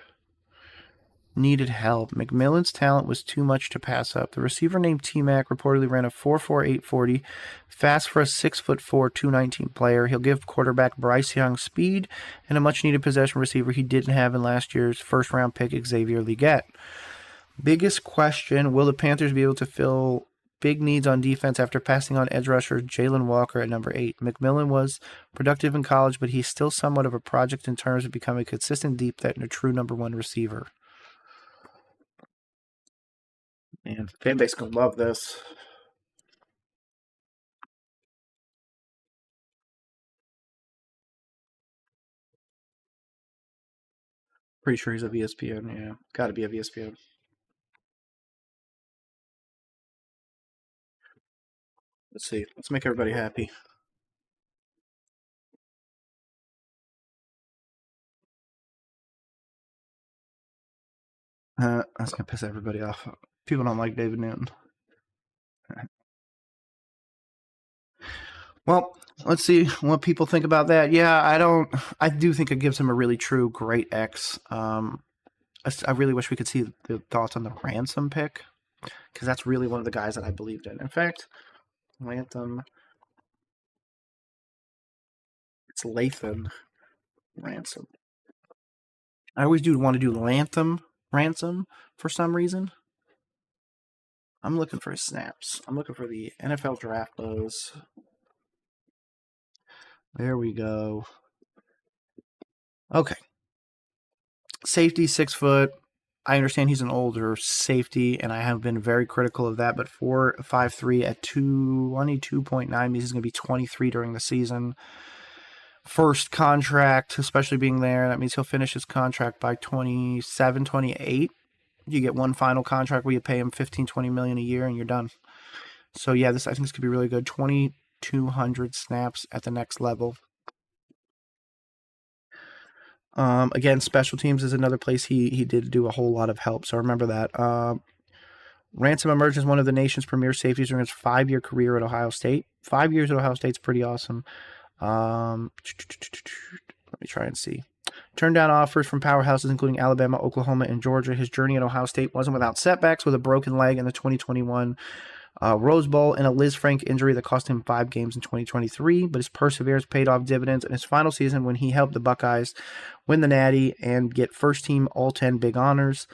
needed help, McMillan's talent was too much to pass up. The receiver named T-Mac reportedly ran a 4.4 840, fast for a 6'4", 219 player. He'll give quarterback Bryce Young speed and a much-needed possession receiver he didn't have in last year's first-round pick Xavier Legette. Biggest question, will the Panthers be able to fill big needs on defense after passing on edge rusher Jalen Walker at number 8? McMillan was productive in college, but he's still somewhat of a project in terms of becoming a consistent deep threat and a true number 1 receiver. Man, fan base gonna love this. Pretty sure he's a VSPN, yeah. Gotta be a VSPN. Let's see. Let's make everybody happy. That's gonna piss everybody off. People don't like David Newton. Well, let's see what people think about that. Yeah, I do think it gives him a really true great X. I really wish we could see the thoughts on the Ransom pick, because that's really one of the guys that I believed in. In fact, Latham. It's Lathan Ransom. I always do want to do Latham Ransom for some reason. I'm looking for his snaps. I'm looking for the NFL draft lows. There we go. Okay. Safety, 6 foot. I understand he's an older safety, and I have been very critical of that, but 4.53 at 22.9 means he's going to be 23 during the season. First contract, especially being there, that means he'll finish his contract by 27, 28. You get one final contract where you pay him 15, 20 million a year, and you're done. So yeah, I think this could be really good. 2,200 snaps at the next level. Again, special teams is another place he did do a whole lot of help, so remember that. Ransom emerged as one of the nation's premier safeties during his 5-year career at Ohio State. 5 years at Ohio State's pretty awesome. Let me try and see. Turned down offers from powerhouses including Alabama, Oklahoma, and Georgia. His journey at Ohio State wasn't without setbacks, with a broken leg in the 2021 Rose Bowl and a Liz Frank injury that cost him 5 games in 2023, but his perseverance paid off dividends in his final season when he helped the Buckeyes win the Natty and get first-team All-10 big honors.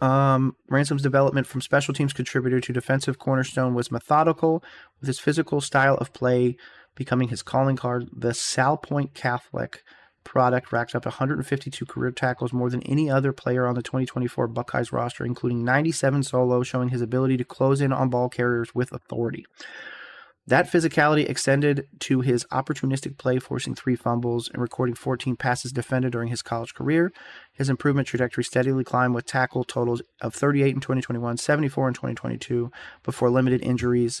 Ransom's development from special teams contributor to defensive cornerstone was methodical, with his physical style of play becoming his calling card. The Sal Point Catholic product racked up 152 career tackles, more than any other player on the 2024 Buckeyes roster, including 97 solo, showing his ability to close in on ball carriers with authority. That physicality extended to his opportunistic play, forcing 3 fumbles and recording 14 passes defended during his college career. His improvement trajectory steadily climbed, with tackle totals of 38 in 2021, 74 in 2022, before limited injuries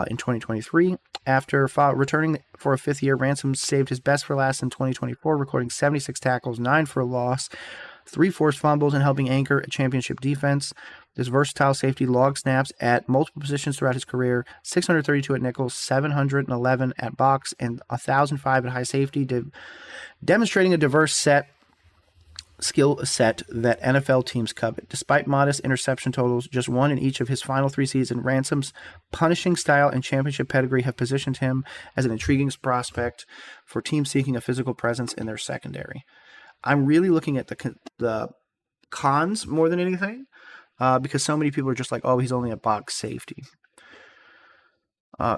in 2023. After returning for a 5th year, Ransom saved his best for last in 2024, recording 76 tackles, 9 for a loss, 3 forced fumbles, and helping anchor a championship defense. This versatile safety logged snaps at multiple positions throughout his career: 632 at nickel, 711 at box, and 1,005 at high safety, demonstrating a diverse skill set that NFL teams covet. Despite modest interception totals, just 1 in each of his final 3 seasons, Ransom's punishing style and championship pedigree have positioned him as an intriguing prospect for teams seeking a physical presence in their secondary. I'm really looking at the cons more than anything, because so many people are just like, oh, he's only a box safety.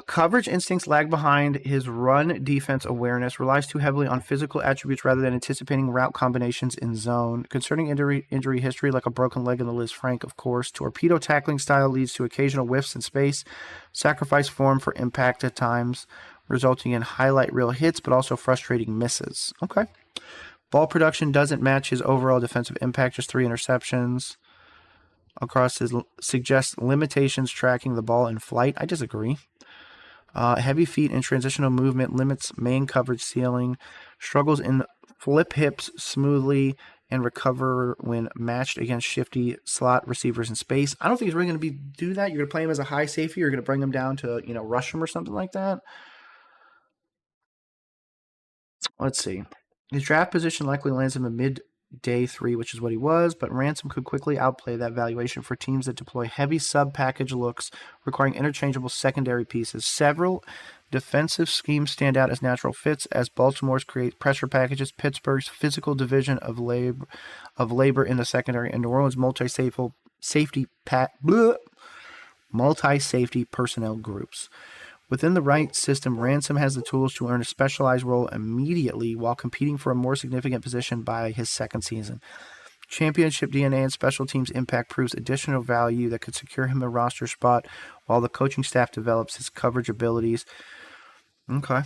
Coverage instincts lag behind. His run defense awareness relies too heavily on physical attributes rather than anticipating route combinations in zone. Concerning injury history, like a broken leg in the Liz Frank, of course. Torpedo tackling style leads to occasional whiffs in space. Sacrifice form for impact at times, resulting in highlight reel hits, but also frustrating misses. Okay. Ball production doesn't match his overall defensive impact, just 3 interceptions. Across his suggests limitations tracking the ball in flight. I disagree. Heavy feet and transitional movement limits main coverage ceiling. Struggles in flip hips smoothly and recover when matched against shifty slot receivers in space. I don't think he's really going to do that. You're going to play him as a high safety. You're going to bring him down to rush him or something like that. Let's see. His draft position likely lands him in mid-day 3, which is what he was, but Ransom could quickly outplay that valuation for teams that deploy heavy sub-package looks requiring interchangeable secondary pieces. Several defensive schemes stand out as natural fits as Baltimore's create pressure packages, Pittsburgh's physical division of labor in the secondary, and New Orleans multi-safety personnel groups. Within the right system, Ransom has the tools to earn a specialized role immediately while competing for a more significant position by his second season. Championship DNA and special teams impact proves additional value that could secure him a roster spot while the coaching staff develops his coverage abilities. Okay.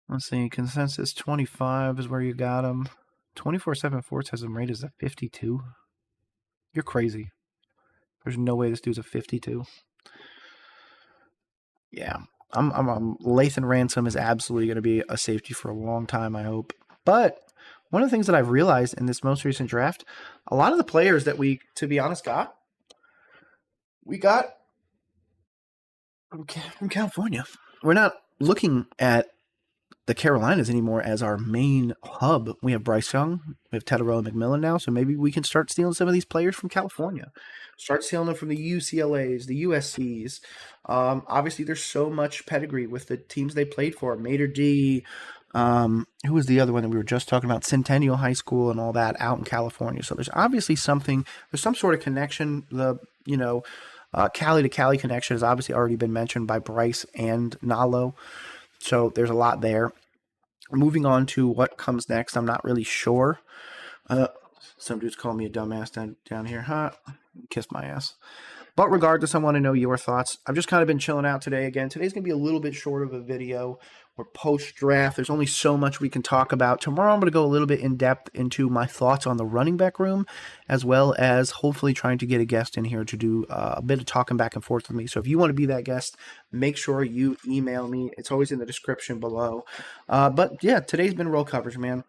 Let's see. Consensus 25 is where you got him. 24/7 Sports has him rated as a 52. You're crazy. There's no way this dude's a 52. Yeah. I'm Lathan Ransom is absolutely going to be a safety for a long time, I hope. But one of the things that I've realized in this most recent draft, a lot of the players that we, to be honest, we got from California. We're not looking at the Carolinas anymore as our main hub. We have Bryce Young, we have Teddarella McMillan now, so maybe we can start stealing some of these players from California. Start stealing them from the UCLAs, the USCs. Obviously, there's so much pedigree with the teams they played for. Mater D, who was the other one that we were just talking about? Centennial High School and all that out in California. So there's obviously there's some sort of connection. The, Cali to Cali connection has obviously already been mentioned by Bryce and Nalo. So there's a lot there. Moving on to what comes next, I'm not really sure. Some dude's calling me a dumbass down here. Huh? Kiss my ass. But regardless, I want to know your thoughts. I've just kind of been chilling out today again. Today's going to be a little bit short of a video. We're post-draft. There's only so much we can talk about. Tomorrow I'm going to go a little bit in depth into my thoughts on the running back room, as well as hopefully trying to get a guest in here to do a bit of talking back and forth with me. So if you want to be that guest, make sure you email me. It's always in the description below. But yeah, today's been roll coverage, man.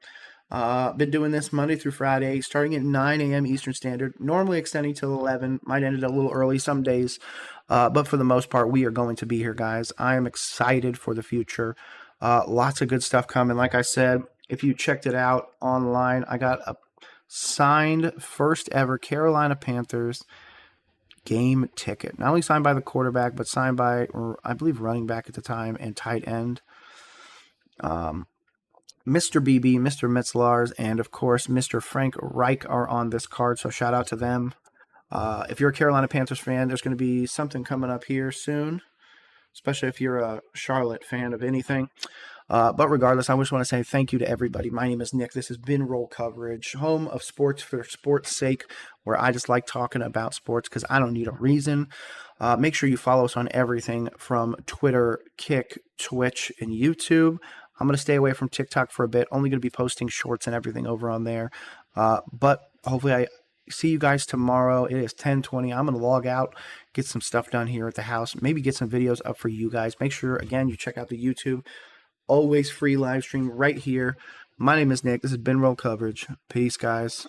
Been doing this Monday through Friday, starting at 9 a.m. Eastern Standard, normally extending till 11. Might end it a little early some days, but for the most part, we are going to be here, guys. I am excited for the future. Lots of good stuff coming. Like I said, if you checked it out online, I got a signed first ever Carolina Panthers game ticket. Not only signed by the quarterback, but signed by, I believe, running back at the time and tight end. Mr. BB, Mr. Mitzlars, and of course, Mr. Frank Reich are on this card, so shout out to them. If you're a Carolina Panthers fan, there's going to be something coming up here soon, especially if you're a Charlotte fan of anything. But regardless, I just want to say thank you to everybody. My name is Nick. This has been Roll Coverage, home of sports for sports' sake, where I just like talking about sports because I don't need a reason. Make sure you follow us on everything from Twitter, Kick, Twitch, and YouTube. I'm going to stay away from TikTok for a bit. Only going to be posting shorts and everything over on there. But hopefully I see you guys tomorrow. It is 10:20. I'm going to log out, get some stuff done here at the house, maybe get some videos up for you guys. Make sure, again, you check out the YouTube. Always free live stream right here. My name is Nick. This has been Roll Coverage. Peace, guys.